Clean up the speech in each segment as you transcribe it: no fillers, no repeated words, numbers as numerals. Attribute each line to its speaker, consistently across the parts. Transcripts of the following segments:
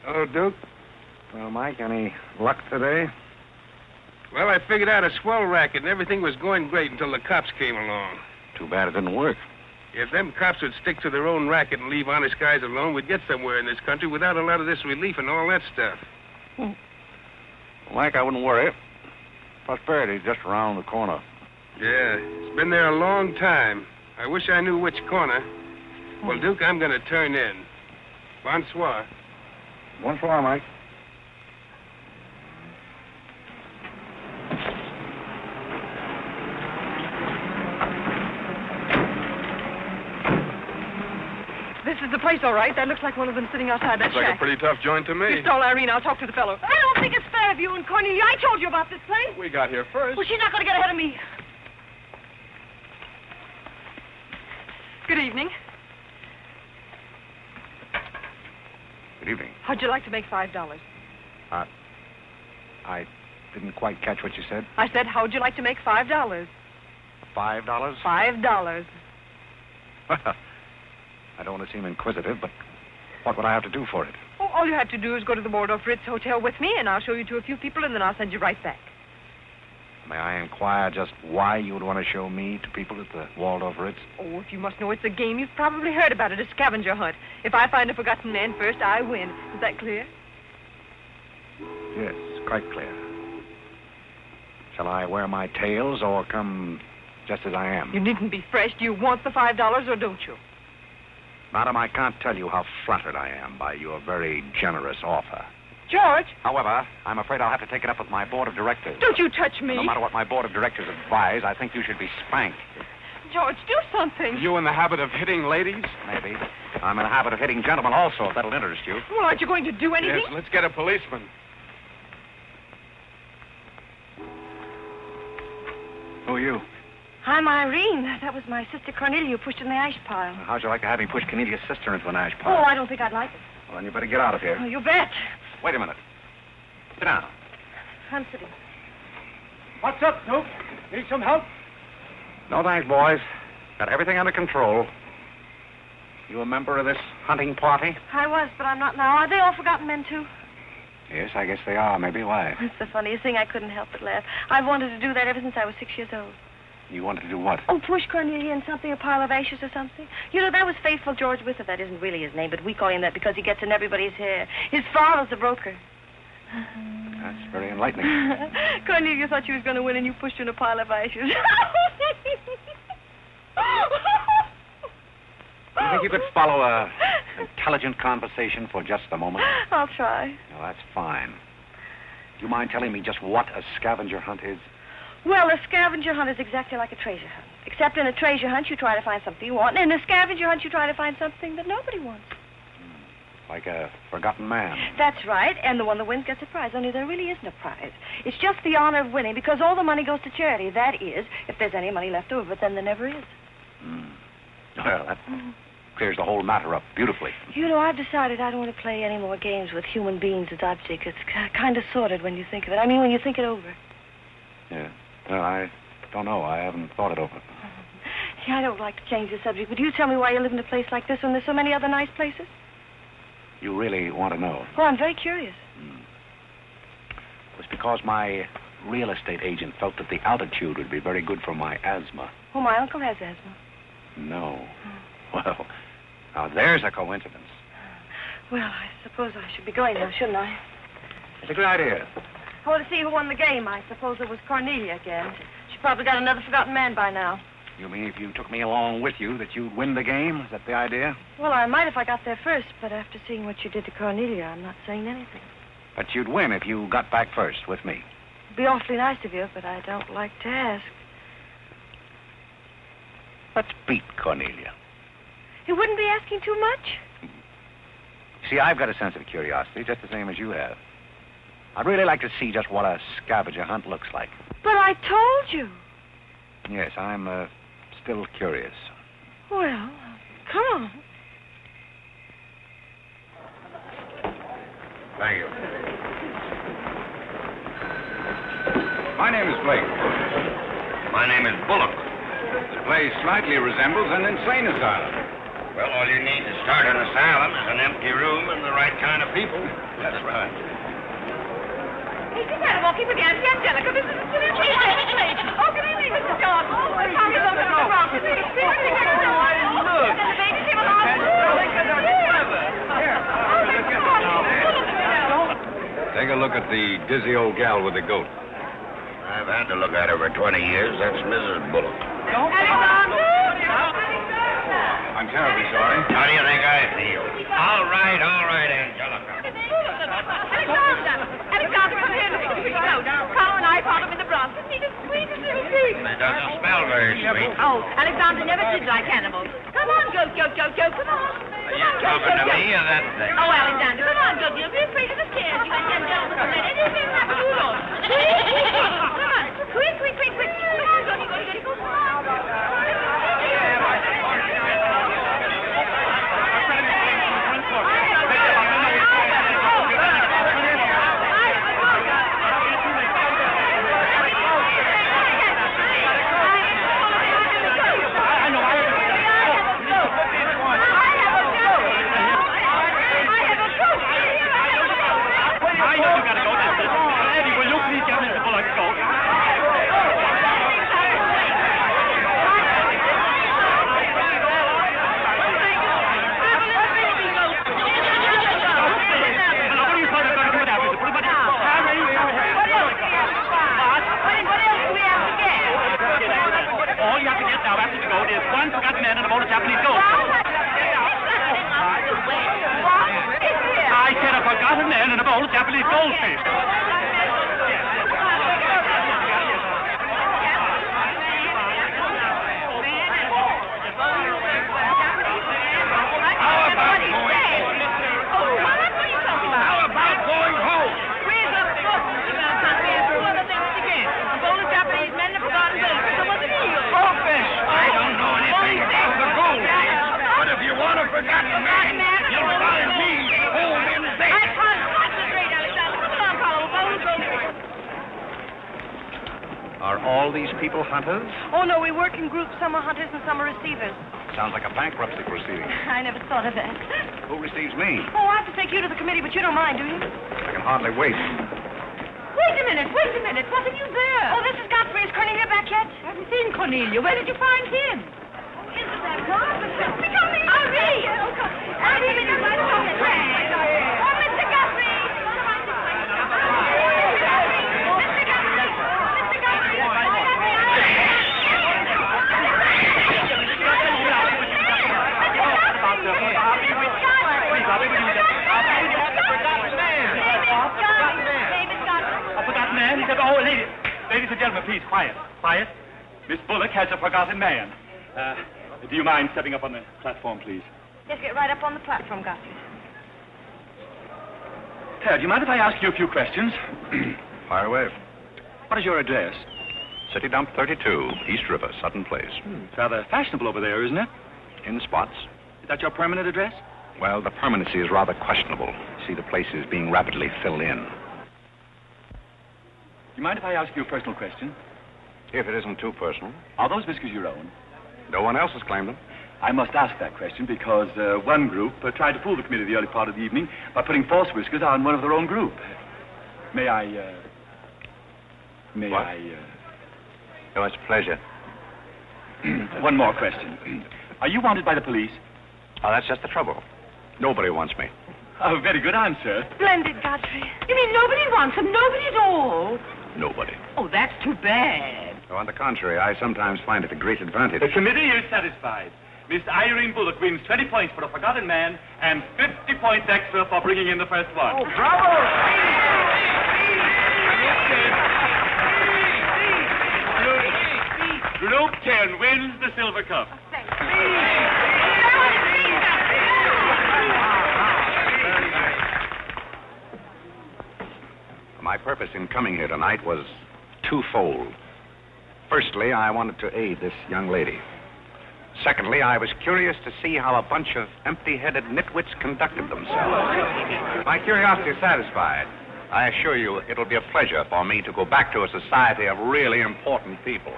Speaker 1: Hello, Duke.
Speaker 2: Well, Mike, any luck today?
Speaker 1: Well, I figured out a swell racket, and everything was going great until the cops came along.
Speaker 2: Too bad it didn't work.
Speaker 1: If them cops would stick to their own racket and leave honest guys alone, we'd get somewhere in this country without a lot of this relief and all that stuff.
Speaker 2: Well, Mike, I wouldn't worry. Prosperity's just around the corner.
Speaker 1: Yeah, it's been there a long time. I wish I knew which corner. Well, Duke, I'm going to turn in. Bonsoir.
Speaker 2: Bonsoir, Mike.
Speaker 3: This is the place, all right. That looks like one of them sitting outside that
Speaker 1: Looks like
Speaker 3: shack.
Speaker 1: a pretty tough joint to me.
Speaker 3: You stole Irene. I'll talk to the fellow. I don't think it's fair of you and Cornelia. I told you about this place.
Speaker 1: We got here first.
Speaker 3: Well, she's not going to get ahead of me. Good evening.
Speaker 2: Good evening.
Speaker 3: How'd you like to make $5?
Speaker 2: I didn't quite catch what you said.
Speaker 3: I said, how'd you like to make $5?
Speaker 2: $5?
Speaker 3: $5.
Speaker 2: Well, I don't want to seem inquisitive, but what would I have to do for it?
Speaker 3: Oh, all you have to do is go to the Waldorf Ritz Hotel with me, and I'll show you to a few people, and then I'll send you right back.
Speaker 2: May I inquire just why you would want to show me to people at the Waldorf Ritz?
Speaker 3: Oh, if you must know it's a game, you've probably heard about it, a scavenger hunt. If I find a forgotten man first, I win. Is that clear?
Speaker 2: Yes, quite clear. Shall I wear my tails or come just as I am?
Speaker 3: You needn't be fresh. Do you want the $5 or don't you?
Speaker 2: Madam, I can't tell you how flattered I am by your very generous offer.
Speaker 3: George!
Speaker 2: However, I'm afraid I'll have to take it up with my board of directors.
Speaker 3: Don't you touch me!
Speaker 2: No matter what my board of directors advise, I think you should be spanked.
Speaker 3: George, do something.
Speaker 1: You in the habit of hitting ladies?
Speaker 2: Maybe. I'm in the habit of hitting gentlemen also, if that'll interest you.
Speaker 3: Well, aren't you going to do anything?
Speaker 1: Yes, let's get a policeman.
Speaker 2: Who are you?
Speaker 3: I'm Irene. That was my sister Cornelia who pushed in the ash pile.
Speaker 2: How'd you like to have me push Cornelia's sister into an ash
Speaker 3: Oh,
Speaker 2: pile?
Speaker 3: I don't think I'd like it.
Speaker 2: Well, then you better get out of here.
Speaker 3: Oh, you bet.
Speaker 2: Wait a minute. Sit down.
Speaker 3: I'm sitting.
Speaker 1: What's up, Duke? Need some help?
Speaker 2: No thanks, boys. Got everything under control. You a member of this hunting party?
Speaker 3: I was, but I'm not now. Are they all forgotten men, too?
Speaker 2: Yes, I guess they are. Maybe. Why?
Speaker 3: It's the funniest thing. I couldn't help but laugh. I've wanted to do that ever since I was 6 years old.
Speaker 2: You wanted to do what?
Speaker 3: Oh, push Cornelia in something, a pile of ashes or something. You know, that was Faithful George Wither. That isn't really his name, but we call him that because he gets in everybody's hair. His father's a broker.
Speaker 2: That's very enlightening.
Speaker 3: Cornelia thought she was going to win, and you pushed her in a pile of ashes.
Speaker 2: Do you think you could follow a intelligent conversation for just a moment?
Speaker 3: I'll try.
Speaker 2: No, that's fine. Do you mind telling me just what a scavenger hunt is?
Speaker 3: Well, a scavenger hunt is exactly like a treasure hunt. Except in a treasure hunt, you try to find something you want, and in a scavenger hunt, you try to find something that nobody wants.
Speaker 2: Like a forgotten man.
Speaker 3: That's right, and the one that wins gets a prize, only there really isn't a prize. It's just the honor of winning, because all the money goes to charity. That is, if there's any money left over, but then there never is.
Speaker 2: Well, that clears the whole matter up beautifully.
Speaker 3: You know, I've decided I don't want to play any more games with human beings as objects. It's kind of sordid when you think of it. I mean, when you think it over.
Speaker 2: Yeah. Well, I don't know. I haven't thought it over.
Speaker 3: Yeah, I don't like to change the subject, but you tell me why you live in a place like this when there's so many other nice places?
Speaker 2: You really want to know?
Speaker 3: Oh, I'm very curious.
Speaker 2: It was because my real estate agent felt that the altitude would be very good for my asthma.
Speaker 3: Oh, my uncle has asthma.
Speaker 2: No. Well, now there's a coincidence.
Speaker 3: Well, I suppose I should be going now, shouldn't I?
Speaker 2: It's a good idea.
Speaker 3: I want to see who won the game. I suppose it was Cornelia again. She probably got another forgotten man by now.
Speaker 2: You mean if you took me along with you that you'd win the game? Is that the idea?
Speaker 3: Well, I might if I got there first, but after seeing what you did to Cornelia, I'm not saying anything.
Speaker 2: But you'd win if you got back first with me.
Speaker 3: It'd be awfully nice of you, but I don't like to ask.
Speaker 2: Let's beat Cornelia.
Speaker 3: You wouldn't be asking too much?
Speaker 2: See, I've got a sense of curiosity, just the same as you have. I'd really like to see just what a scavenger hunt looks like.
Speaker 3: But I told you.
Speaker 2: Yes, I'm still curious.
Speaker 3: Well, come on.
Speaker 2: Thank you. My name is Blake.
Speaker 4: My name is Bullock.
Speaker 2: The place slightly resembles an insane asylum.
Speaker 4: Well, all you need to start an asylum is an empty room and the right kind of people. That's right.
Speaker 3: Hey, sit down and walk with Auntie Angelica. This is a silly place. Oh, good evening, Mr. George. Oh, I'm sorry about the wrong. Look. The baby came along.
Speaker 1: Take a look at the dizzy old gal with the goat.
Speaker 4: I've had to look at her for 20 years. That's Mrs. Bullock.
Speaker 1: I'm terribly sorry.
Speaker 4: How do you think I feel? All right, Angelica.
Speaker 3: Alexander, come here. Look at the goat. Carl and I found him in the Bronx. Isn't he the sweetest little pig?
Speaker 4: It doesn't smell very sweet.
Speaker 3: Oh, Alexander never did like animals. Come on, goat. Come on.
Speaker 4: Are you talking to me or that thing?
Speaker 3: Oh, Alexander, come on, goat. Don't be afraid of the stairs. You and young gentlemen don't let anything happen to you, Lord. Come on. Quick. Come on, goat. Go.
Speaker 2: Are all these people hunters?
Speaker 3: Oh, no, we work in groups. Some are hunters and some are receivers.
Speaker 2: Sounds like a bankruptcy proceeding.
Speaker 3: I never thought of that.
Speaker 2: Who receives me?
Speaker 3: Oh, I have to take you to the committee, but you don't mind, do you?
Speaker 2: I can hardly wait.
Speaker 3: Wait a minute. What have you there? Oh, this is Godfrey. Is Cornelia back yet? I haven't seen Cornelia. Where did you find him? Isn't that marvelous? Irene! Irene, it's my phone. Oh, Mr. Godfrey!
Speaker 5: He said, oh, ladies and gentlemen, please, quiet. Miss Bullock has a forgotten man. Do you mind stepping up on the platform, please?
Speaker 3: Yes, get right up on the platform, Godfrey.
Speaker 5: Do you mind if I ask you a few questions?
Speaker 2: Fire away.
Speaker 5: What is your address?
Speaker 2: City Dump 32, East River, Sutton Place.
Speaker 5: It's rather fashionable over there, isn't it?
Speaker 2: In spots.
Speaker 5: Is that your permanent address?
Speaker 2: Well, the permanency is rather questionable. See, the place is being rapidly filled in.
Speaker 5: Do you mind if I ask you a personal question?
Speaker 2: If it isn't too personal.
Speaker 5: Are those whiskers your own?
Speaker 2: No one else has claimed them.
Speaker 5: I must ask that question because one group tried to fool the committee the early part of the evening by putting false whiskers on one of their own group. May I...
Speaker 2: What? Oh, it's a pleasure.
Speaker 5: One more question. Are you wanted by the police?
Speaker 2: Oh, that's just the trouble. Nobody wants me.
Speaker 5: Oh, very good answer.
Speaker 3: Splendid, Godfrey.
Speaker 6: You mean nobody wants him? Nobody at all?
Speaker 2: Nobody.
Speaker 6: Oh, that's too bad.
Speaker 2: Oh, on the contrary, I sometimes find it a great advantage.
Speaker 5: The committee is satisfied. Miss Irene Bullock wins 20 points for a forgotten man and 50 points extra for bringing in the first one.
Speaker 1: Oh, bravo!
Speaker 5: Group 10 wins the silver cup.
Speaker 2: My purpose in coming here tonight was twofold. Firstly, I wanted to aid this young lady. Secondly, I was curious to see how a bunch of empty-headed nitwits conducted themselves. My curiosity is satisfied. I assure you it'll be a pleasure for me to go back to a society of really important people.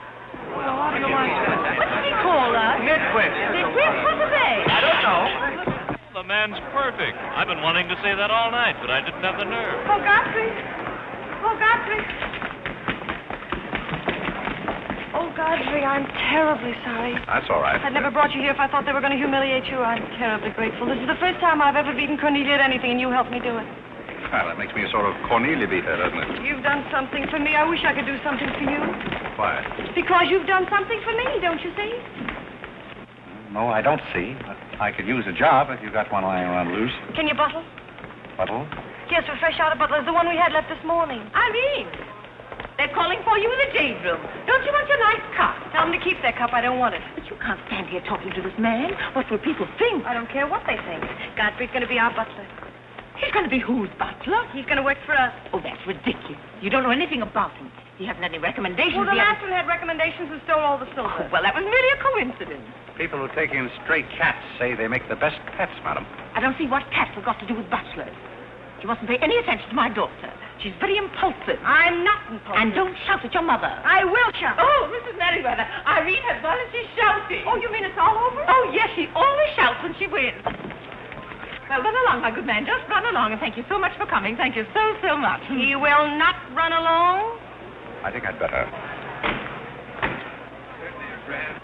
Speaker 3: What did he call us?
Speaker 4: Nitwits.
Speaker 3: Nitwits? What are they?
Speaker 4: I don't know.
Speaker 7: The man's perfect. I've been wanting to say that all night, but I didn't have the nerve.
Speaker 3: Oh, Godfrey. Oh, Godfrey. Oh, Godfrey, I'm terribly sorry.
Speaker 2: That's all right.
Speaker 3: I'd never brought you here if I thought they were going to humiliate you. I'm terribly grateful. This is the first time I've ever beaten Cornelia at anything, and you helped me do it.
Speaker 2: Well, that makes me a sort of Cornelia beater, doesn't it?
Speaker 3: You've done something for me. I wish I could do something for you.
Speaker 2: Why?
Speaker 3: Because you've done something for me, don't you see?
Speaker 2: No, I don't see. But I could use a job if you got one lying around loose.
Speaker 3: Can you bottle?
Speaker 2: Buttle?
Speaker 3: Yes, we're fresh out of Butler's, the one we had left this morning.
Speaker 6: Irene, they're calling for you in the jade room. Don't you want your nice cup?
Speaker 3: Tell them to keep their cup. I don't want it.
Speaker 6: But you can't stand here talking to this man. What will people think?
Speaker 3: I don't care what they think. Godfrey's going to be our butler.
Speaker 6: He's going to be whose butler?
Speaker 3: He's going to work for us.
Speaker 6: Oh, that's ridiculous. You don't know anything about him. He hasn't any recommendations.
Speaker 3: Well, the
Speaker 6: He
Speaker 3: last
Speaker 6: hasn't-
Speaker 3: one had recommendations and stole all the silver.
Speaker 6: Oh, well, that was merely a coincidence.
Speaker 2: People who take in stray cats say they make the best pets, madam.
Speaker 6: I don't see what cats have got to do with butlers. You mustn't pay any attention to my daughter. She's very impulsive.
Speaker 3: I'm not impulsive.
Speaker 6: And don't shout at your mother.
Speaker 3: I will shout.
Speaker 6: Oh, Mrs. Merriweather, Irene has gone and she's shouting.
Speaker 3: Oh, you mean it's all over?
Speaker 6: Oh, yes, she always shouts when she wins. Well, run along, my good man. Just run along, and thank you so much for coming. Thank you so, so much.
Speaker 3: He will not run along.
Speaker 2: I think I'd better.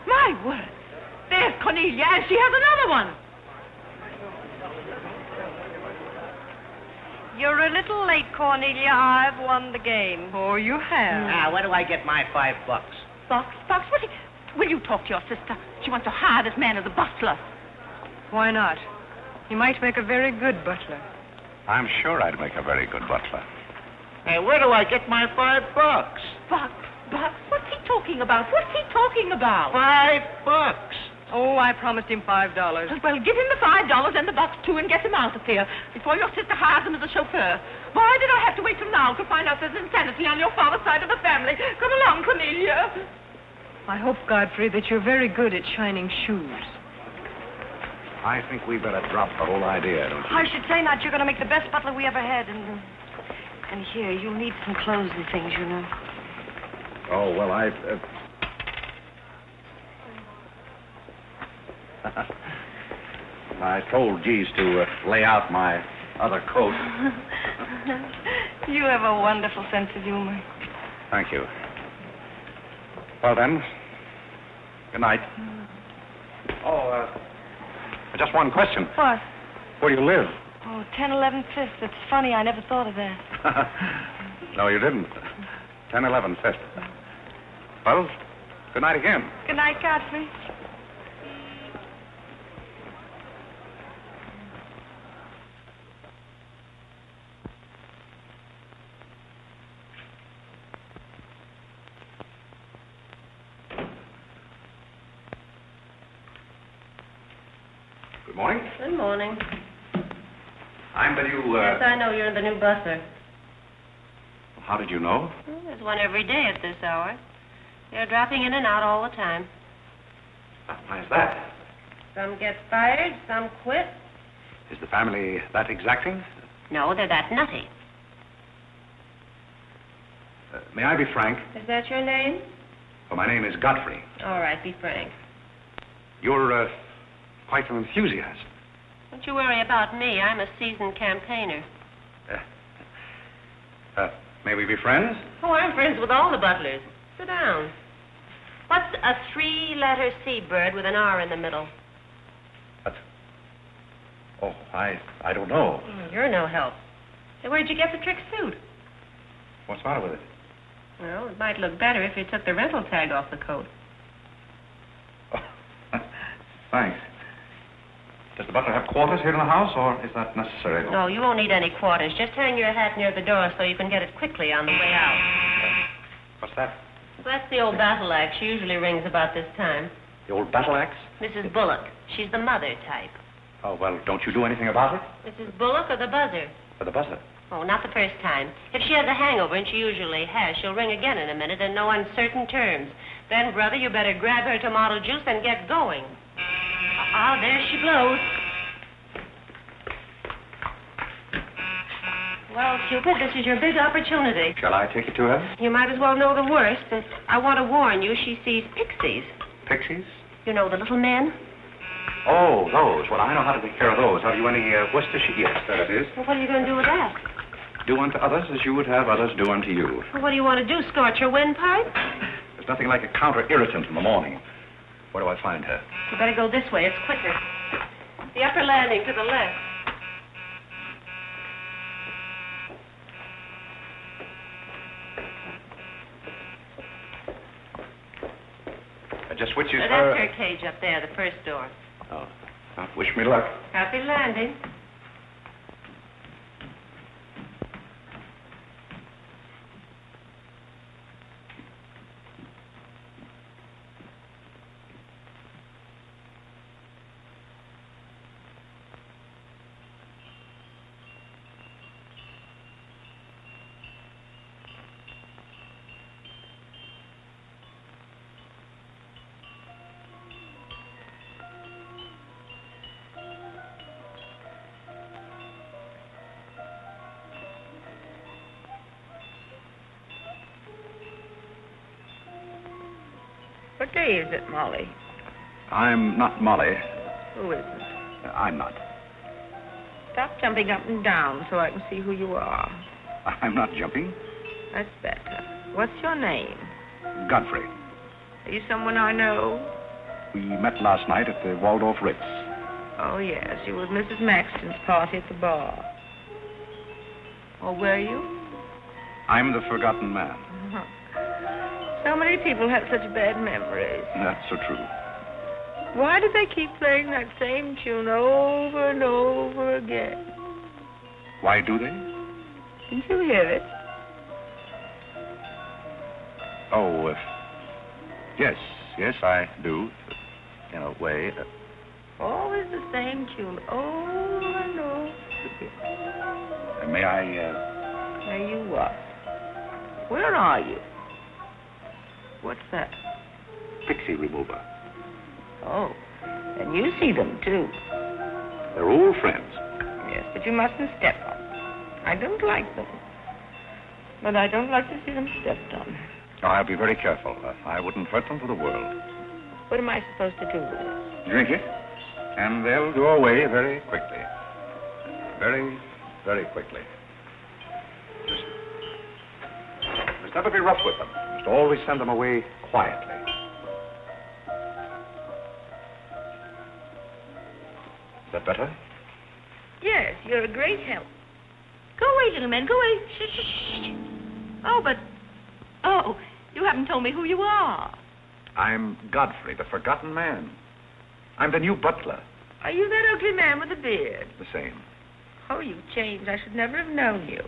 Speaker 6: My word. There's Cornelia, and she has another one.
Speaker 3: You're a little late, Cornelia. I've won the game.
Speaker 6: Oh, you have.
Speaker 4: Now, where do I get my $5?
Speaker 6: Box, will you talk to your sister? She wants to hire this man as a butler.
Speaker 3: Why not? He might make a very good butler.
Speaker 2: I'm sure I'd make a very good butler.
Speaker 4: Hey, where do I get my $5?
Speaker 6: Box, what's he talking about? What's he talking about?
Speaker 4: $5.
Speaker 3: Oh, I promised him $5.
Speaker 6: Well, give him the $5 and the box, too, and get him out of here before your sister hires him as a chauffeur. Why did I have to wait till now to find out there's insanity on your father's side of the family? Come along, Cornelia.
Speaker 3: I hope, Godfrey, that you're very good at shining shoes.
Speaker 2: I think we better drop the whole idea, don't you?
Speaker 3: I should say not. You're going to make the best butler we ever had. And here, you'll need some clothes and things, you know.
Speaker 2: Oh, well, I told Jeeves to lay out my other coat.
Speaker 3: You have a wonderful sense of humor.
Speaker 2: Thank you. Well, then, good night. Oh, just one question.
Speaker 3: What?
Speaker 2: Where do you live?
Speaker 3: Oh, 1011 Fifth. It's funny. I never thought of that.
Speaker 2: No, you didn't. 1011 Fifth. Well, good night again.
Speaker 3: Good night, Godfrey.
Speaker 2: Good morning.
Speaker 8: Good morning.
Speaker 2: I'm the new,
Speaker 8: Yes, I know you're the new butler.
Speaker 2: How did you know?
Speaker 8: Well, there's one every day at this hour. They're dropping in and out all the time.
Speaker 2: Why is that?
Speaker 8: Some get fired, some quit.
Speaker 2: Is the family that exacting?
Speaker 8: No, they're that nutty.
Speaker 2: May I be frank?
Speaker 8: Is that your name?
Speaker 2: Well, my name is Godfrey.
Speaker 8: All right, be frank.
Speaker 2: You're, quite an enthusiast.
Speaker 8: Don't you worry about me. I'm a seasoned campaigner.
Speaker 2: May we be friends?
Speaker 8: Oh, I'm friends with all the butlers. Sit down. What's a three-letter seabird with an R in the middle?
Speaker 2: Oh, I don't know.
Speaker 8: You're no help. Say, where'd you get the trick suit?
Speaker 2: What's the matter with it?
Speaker 8: Well, it might look better if you took the rental tag off the coat.
Speaker 2: Oh, thanks. Does the butler have quarters here in the house, or is that necessary?
Speaker 8: No, you won't need any quarters. Just hang your hat near the door so you can get it quickly on the way out.
Speaker 2: What's that?
Speaker 8: Well, that's the old battle axe. She usually rings about this time.
Speaker 2: The old battle axe?
Speaker 8: Mrs. Bullock. She's the mother type.
Speaker 2: Oh, well, don't you do anything about it?
Speaker 8: Mrs. Bullock or the buzzer?
Speaker 2: For the buzzer.
Speaker 8: Oh, not the first time. If she has a hangover, and she usually has, she'll ring again in a minute in no uncertain terms. Then, brother, you better grab her tomato juice and get going. There she blows. Well, Cupid, this is your big opportunity.
Speaker 2: Shall I take you to her?
Speaker 8: You might as well know the worst. But I want to warn you, she sees pixies.
Speaker 2: Pixies?
Speaker 8: You know, the little men?
Speaker 2: Oh, those. Well, I know how to take care of those. Have you any Worcestershire? Yes, that it is.
Speaker 8: Well, what are you going to do with that?
Speaker 2: Do unto others as you would have others do unto you.
Speaker 8: Well, what do you want to do, scorch your windpipe?
Speaker 2: There's nothing like a counter-irritant in the morning. Where do I find her?
Speaker 8: You better go this way. It's quicker. The upper landing to the left.
Speaker 2: Just which is
Speaker 8: That's
Speaker 2: her...
Speaker 8: her cage up there, the first door.
Speaker 2: Oh. Well, wish me luck.
Speaker 8: Happy landing.
Speaker 6: What day is it, Molly?
Speaker 2: I'm not Molly.
Speaker 6: Who is it?
Speaker 2: I'm not.
Speaker 6: Stop jumping up and down so I can see who you are.
Speaker 2: I'm not jumping.
Speaker 6: That's better. What's your name?
Speaker 2: Godfrey.
Speaker 6: Are you someone I know?
Speaker 2: We met last night at the Waldorf Ritz.
Speaker 6: Oh, yes. You were at Mrs. Maxton's party at the bar. Or were you?
Speaker 2: I'm the forgotten man.
Speaker 6: Uh-huh. So many people have such bad memories.
Speaker 2: That's so true.
Speaker 6: Why do they keep playing that same tune over and over again?
Speaker 2: Why do they?
Speaker 6: Didn't you hear it?
Speaker 2: Oh, yes, I do. In a way.
Speaker 6: Always the same tune, over and over again.
Speaker 2: May I,
Speaker 6: May you what? Where are you? What's that?
Speaker 2: Pixie remover.
Speaker 6: Oh, and you see them, too.
Speaker 2: They're old friends.
Speaker 6: Yes, but you mustn't step on them. I don't like them. But I don't like to see them stepped on.
Speaker 2: Oh, I'll be very careful. I wouldn't hurt them for the world.
Speaker 6: What am I supposed to do with it?
Speaker 2: Drink it, and they'll go away very quickly. Very, very quickly. Just never be rough with them. Just always send them away quietly. Is that better?
Speaker 6: Yes, you're a great help. Go away, gentlemen, go away. Shh, shh, shh. Oh, but... Oh, you haven't told me who you are.
Speaker 2: I'm Godfrey, the forgotten man. I'm the new butler.
Speaker 6: Are you that ugly man with the beard?
Speaker 2: The same.
Speaker 6: Oh, you've changed. I should never have known you.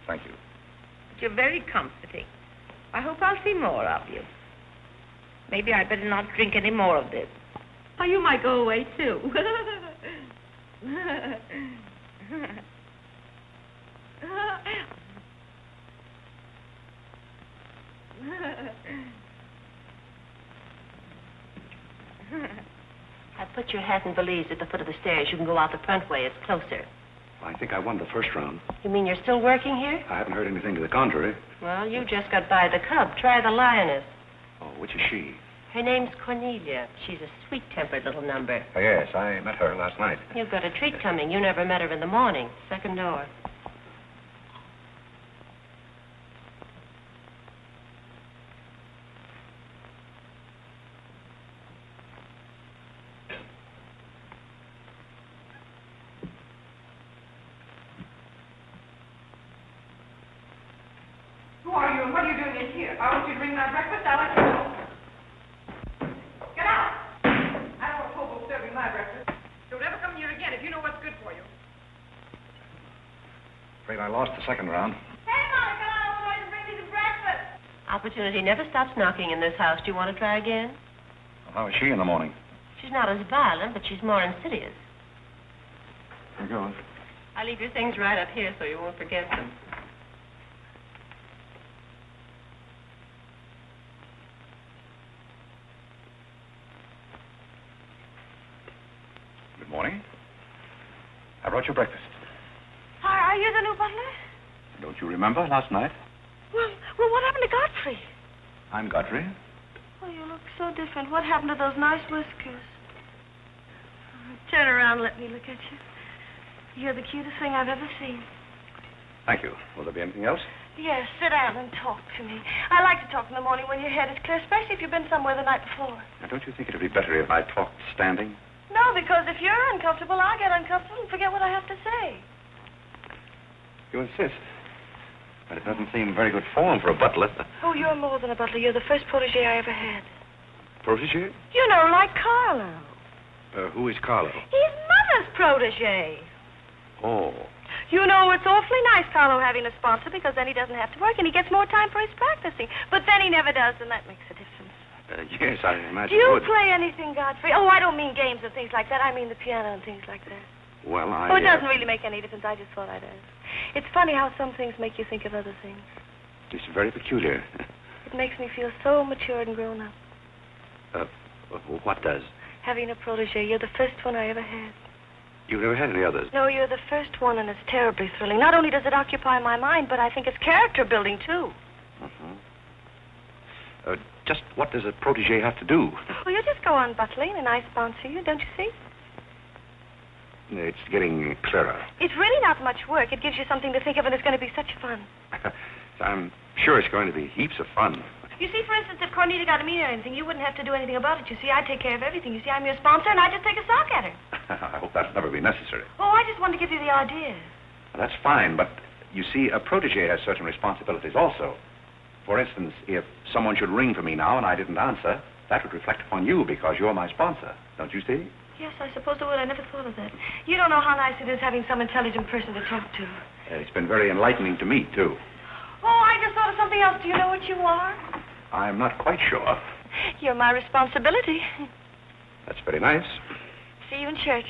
Speaker 2: Thank you.
Speaker 6: But you're very comforting. I hope I'll see more of you. Maybe I'd better not drink any more of this. Oh, you might go away, too.
Speaker 8: I put your hat and valise at the foot of the stairs. You can go out the front way. It's closer.
Speaker 2: I think I won the first round.
Speaker 8: You mean you're still working here?
Speaker 2: I haven't heard anything to the contrary.
Speaker 8: Well, you just got by the cub. Try the lioness.
Speaker 2: Oh, which is she?
Speaker 8: Her name's Cornelia. She's a sweet-tempered little number.
Speaker 2: Oh, yes, I met her last night.
Speaker 8: You've got a treat coming. You never met her in the morning. Second door.
Speaker 6: Who are you and what are you doing in here? If I want you to bring my breakfast, I'll let you know. Get out! I don't want hobo serving my breakfast. Don't ever come here again if you know what's good for you.
Speaker 2: Afraid I lost the second round.
Speaker 6: Hey, Molly, come on over and bring me some breakfast.
Speaker 8: Opportunity never stops knocking in this house. Do you want to try again?
Speaker 2: Well, how is she in the morning?
Speaker 8: She's not as violent, but she's more insidious.
Speaker 2: Here goes.
Speaker 8: I'll leave your things right up here so you won't forget them.
Speaker 2: Good morning. I brought you breakfast.
Speaker 6: Hi, are you the new butler?
Speaker 2: Don't you remember last night?
Speaker 3: Well, what happened to Godfrey?
Speaker 2: I'm Godfrey.
Speaker 3: Oh, you look so different. What happened to those nice whiskers? Turn around and let me look at you. You're the cutest thing I've ever seen.
Speaker 2: Thank you. Will there be anything else?
Speaker 3: Yes, sit down and talk to me. I like to talk in the morning when your head is clear, especially if you've been somewhere the night before.
Speaker 2: Now, don't you think it would be better if I talked standing?
Speaker 3: No, because if you're uncomfortable, I get uncomfortable and forget what I have to say.
Speaker 2: You insist. But it doesn't seem very good form for a butler.
Speaker 3: Oh, you're more than a butler. You're the first protege I ever had.
Speaker 2: Protege?
Speaker 3: You know, like Carlo.
Speaker 2: Who is Carlo?
Speaker 3: He's Mother's protege.
Speaker 2: Oh.
Speaker 3: You know, it's awfully nice, Carlo, having a sponsor, because then he doesn't have to work and he gets more time for his practicing. But then he never does, and that makes a difference.
Speaker 2: Yes, I imagine.
Speaker 3: Do you
Speaker 2: it would.
Speaker 3: play anything, Godfrey? Oh, I don't mean games and things like that. I mean the piano and things like that.
Speaker 2: Well,
Speaker 3: Oh, it doesn't really make any difference. I just thought I'd ask. It's funny how some things make you think of other things.
Speaker 2: It's very peculiar.
Speaker 3: It makes me feel so mature and grown up.
Speaker 2: What does?
Speaker 3: Having a protege. You're the first one I ever had.
Speaker 2: You've never had any others?
Speaker 3: No, you're the first one, and it's terribly thrilling. Not only does it occupy my mind, but I think it's character building, too.
Speaker 2: Just what does a protege have to do?
Speaker 3: Well, you just go on butling, and I sponsor you, don't you see?
Speaker 2: It's getting clearer.
Speaker 3: It's really not much work. It gives you something to think of, and it's going to be such fun.
Speaker 2: I'm sure it's going to be heaps of fun.
Speaker 3: You see, for instance, if Cornelia got a mean or anything, you wouldn't have to do anything about it. You see, I take care of everything. You see, I'm your sponsor, and I just take a sock at her.
Speaker 2: I hope that'll never be necessary.
Speaker 3: Oh, I just wanted to give you the idea.
Speaker 2: Well, that's fine, but you see, a protege has certain responsibilities also. For instance, if someone should ring for me now and I didn't answer, that would reflect upon you because you're my sponsor. Don't you see?
Speaker 3: Yes, I suppose it would. I never thought of that. You don't know how nice it is having some intelligent person to talk to.
Speaker 2: It's been very enlightening to me, too.
Speaker 3: Oh, I just thought of something else. Do you know what you are?
Speaker 2: I'm not quite sure.
Speaker 3: You're my responsibility.
Speaker 2: That's very nice.
Speaker 3: See you in church.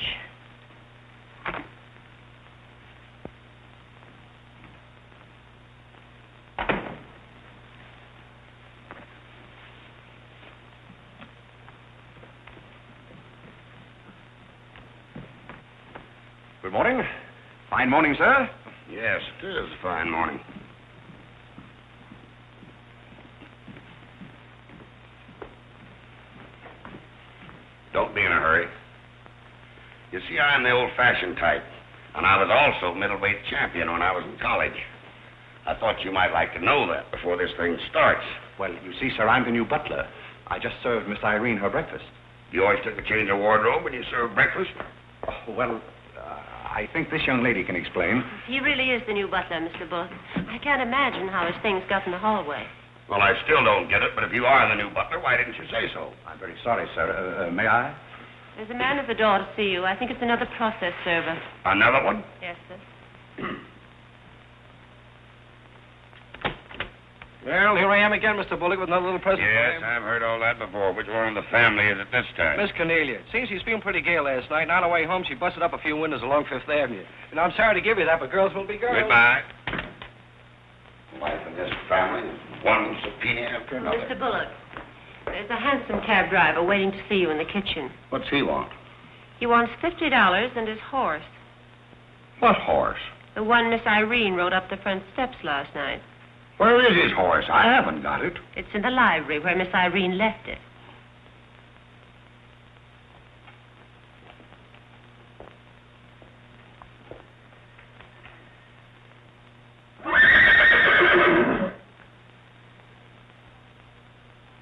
Speaker 2: Good morning. Fine morning, sir.
Speaker 4: Yes, it is a fine morning. Don't be in a hurry. You see, I'm the old-fashioned type, and I was also middleweight champion when I was in college. I thought you might like to know that before this thing starts.
Speaker 2: Well, you see, sir, I'm the new butler. I just served Miss Irene her breakfast.
Speaker 4: You always took a change of wardrobe when you served breakfast?
Speaker 2: Oh, well, I think this young lady can explain.
Speaker 8: He really is the new butler, Mr. Bullock. I can't imagine how his things got in the hallway.
Speaker 4: Well, I still don't get it, but if you are the new butler, why didn't you say so?
Speaker 2: I'm very sorry, sir. May I?
Speaker 8: There's a man at the door to see you. I think it's another process server.
Speaker 4: Another one?
Speaker 8: Yes, sir.
Speaker 9: Well, here I am again, Mr. Bullock, with another little present for
Speaker 4: Yes,
Speaker 9: you.
Speaker 4: I've heard all that before. Which one in the family is it this time?
Speaker 9: Miss Cornelia. Seems she's feeling pretty gay last night, and on her way home, she busted up a few windows along Fifth Avenue. And I'm sorry to give you that, but girls will be girls.
Speaker 4: Goodbye. Life in this family is one subpoena after another.
Speaker 8: Mr. Bullock, there's a hansom cab driver waiting to see you in the kitchen.
Speaker 4: What's he want?
Speaker 8: He wants $50 and his horse.
Speaker 4: What horse?
Speaker 8: The one Miss Irene rode up the front steps last night.
Speaker 4: Where is his horse? I haven't got it.
Speaker 8: It's in the library where Miss Irene left it.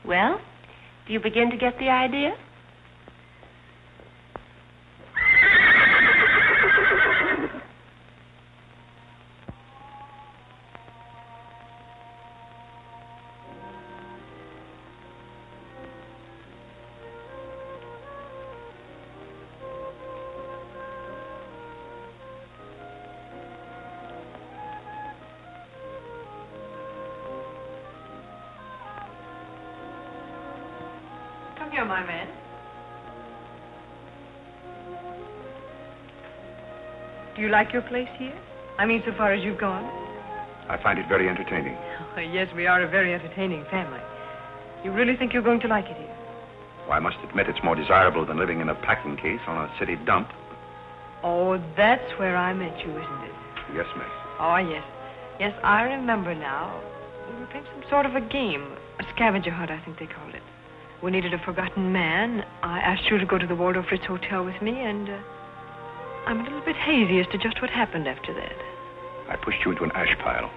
Speaker 8: Well, do you begin to get the idea?
Speaker 6: Come here, my man. Do you like your place here? I mean, so far as you've gone?
Speaker 2: I find it very entertaining.
Speaker 6: Oh, yes, we are a very entertaining family. You really think you're going to like it here?
Speaker 2: Well, I must admit it's more desirable than living in a packing case on a city dump.
Speaker 6: Oh, that's where I met you, isn't it?
Speaker 2: Yes, miss.
Speaker 6: Oh, yes.
Speaker 10: Yes, I remember now. We were playing some sort of a game. A scavenger hunt, I think they called it. We needed a forgotten man. I asked you to go to the Waldorf Ritz Hotel with me, and I'm a little bit hazy as to just what happened after that.
Speaker 2: I pushed you into an ash pile.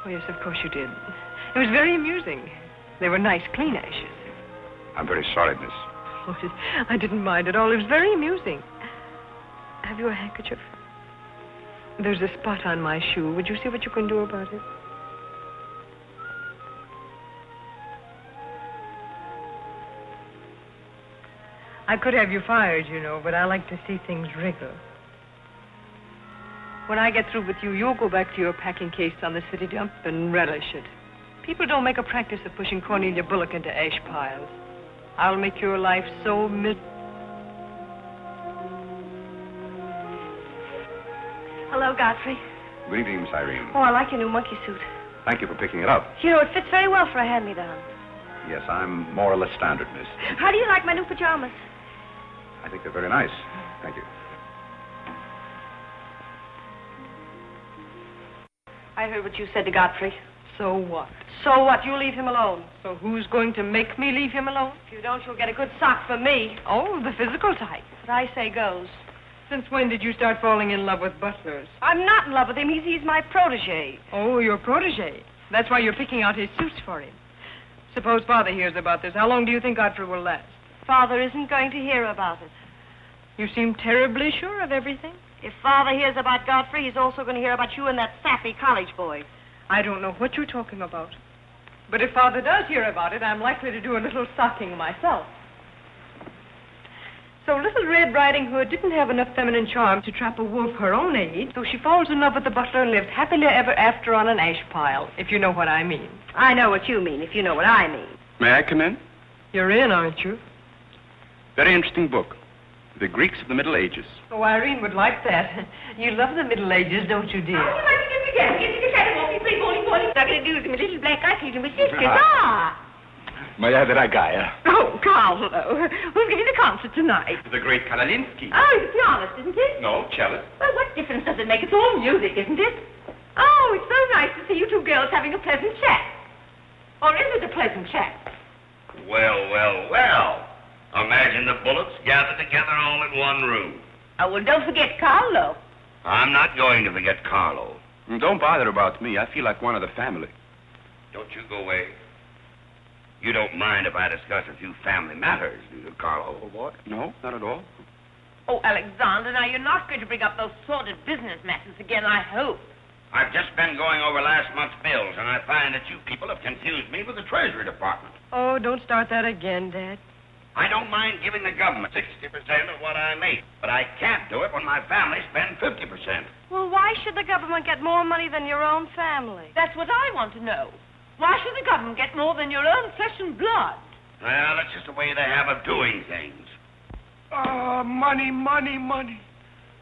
Speaker 10: Oh, yes, of course you did. It was very amusing. They were nice, clean ashes.
Speaker 2: I'm very sorry, miss.
Speaker 10: Oh, I didn't mind at all. It was very amusing. Have you a handkerchief? There's a spot on my shoe. Would you see what you can do about it? I could have you fired, you know, but I like to see things wriggle. When I get through with you, you'll go back to your packing case on the city dump and relish it. People don't make a practice of pushing Cornelia Bullock into ash piles. I'll make your life so Hello, Godfrey.
Speaker 2: Good evening, Miss Irene.
Speaker 11: Oh, I like your new monkey suit.
Speaker 2: Thank you for picking it up.
Speaker 11: You know, it fits very well for a hand-me-down.
Speaker 2: Yes, I'm more or less standard, miss.
Speaker 11: How do you like my new pajamas?
Speaker 2: I think they're very nice. Thank you.
Speaker 11: I heard what you said to Godfrey.
Speaker 10: So what?
Speaker 11: So what? You leave him alone.
Speaker 10: So who's going to make me leave him alone?
Speaker 11: If you don't, you'll get a good sock from me.
Speaker 10: Oh, the physical type.
Speaker 11: What I say goes.
Speaker 10: Since when did you start falling in love with butlers?
Speaker 11: I'm not in love with him. He's my protege.
Speaker 10: Oh, your protege. That's why you're picking out his suits for him. Suppose Father hears about this. How long do you think Godfrey will last?
Speaker 11: Father isn't going to hear about it.
Speaker 10: You seem terribly sure of everything.
Speaker 11: If Father hears about Godfrey, he's also going to hear about you and that sappy college boy.
Speaker 10: I don't know what you're talking about. But if Father does hear about it, I'm likely to do a little socking myself. So little Red Riding Hood didn't have enough feminine charm to trap a wolf her own age, so she falls in love with the butler and lives happily ever after on an ash pile, if you know what I mean.
Speaker 11: I know what you mean, if you know what I mean.
Speaker 12: May I come in?
Speaker 10: You're in, aren't you?
Speaker 12: Very interesting book. The Greeks of the Middle Ages.
Speaker 10: Oh, Irene would like that. You love the Middle Ages, don't you, dear?
Speaker 6: Oh, I think again. Get the catwalk, play bowling. I'm going to do with my little black eye to my sisters. Ah!
Speaker 12: May I have the ragaya?
Speaker 6: Oh, Carlo. Who's giving the concert tonight?
Speaker 12: The great Karolinsky.
Speaker 6: Oh, he's a pianist, isn't he?
Speaker 12: No, cellist.
Speaker 6: Well, what difference does it make? It's all music, isn't it? Oh, it's so nice to see you two girls having a pleasant chat. Or is it a pleasant chat?
Speaker 4: Well, well, well. Imagine the Bullocks gathered together all in one room.
Speaker 6: Oh, well, don't forget Carlo.
Speaker 4: I'm not going to forget Carlo.
Speaker 12: Don't bother about me. I feel like one of the family.
Speaker 4: Don't you go away. You don't mind if I discuss a few family matters, do you, Carlo, old boy?
Speaker 12: No, not at all.
Speaker 6: Oh, Alexander, now you're not going to bring up those sordid business matters again, I hope.
Speaker 4: I've just been going over last month's bills, and I find that you people have confused me with the Treasury Department.
Speaker 10: Oh, don't start that again, Dad.
Speaker 4: I don't mind giving the government 60% of what I make, but I can't do it when my family spends 50%.
Speaker 11: Well, why should the government get more money than your own family?
Speaker 6: That's what I want to know. Why should the government get more than your own flesh and blood?
Speaker 4: Well, that's just the way they have of doing things.
Speaker 13: Ah, money, money, money.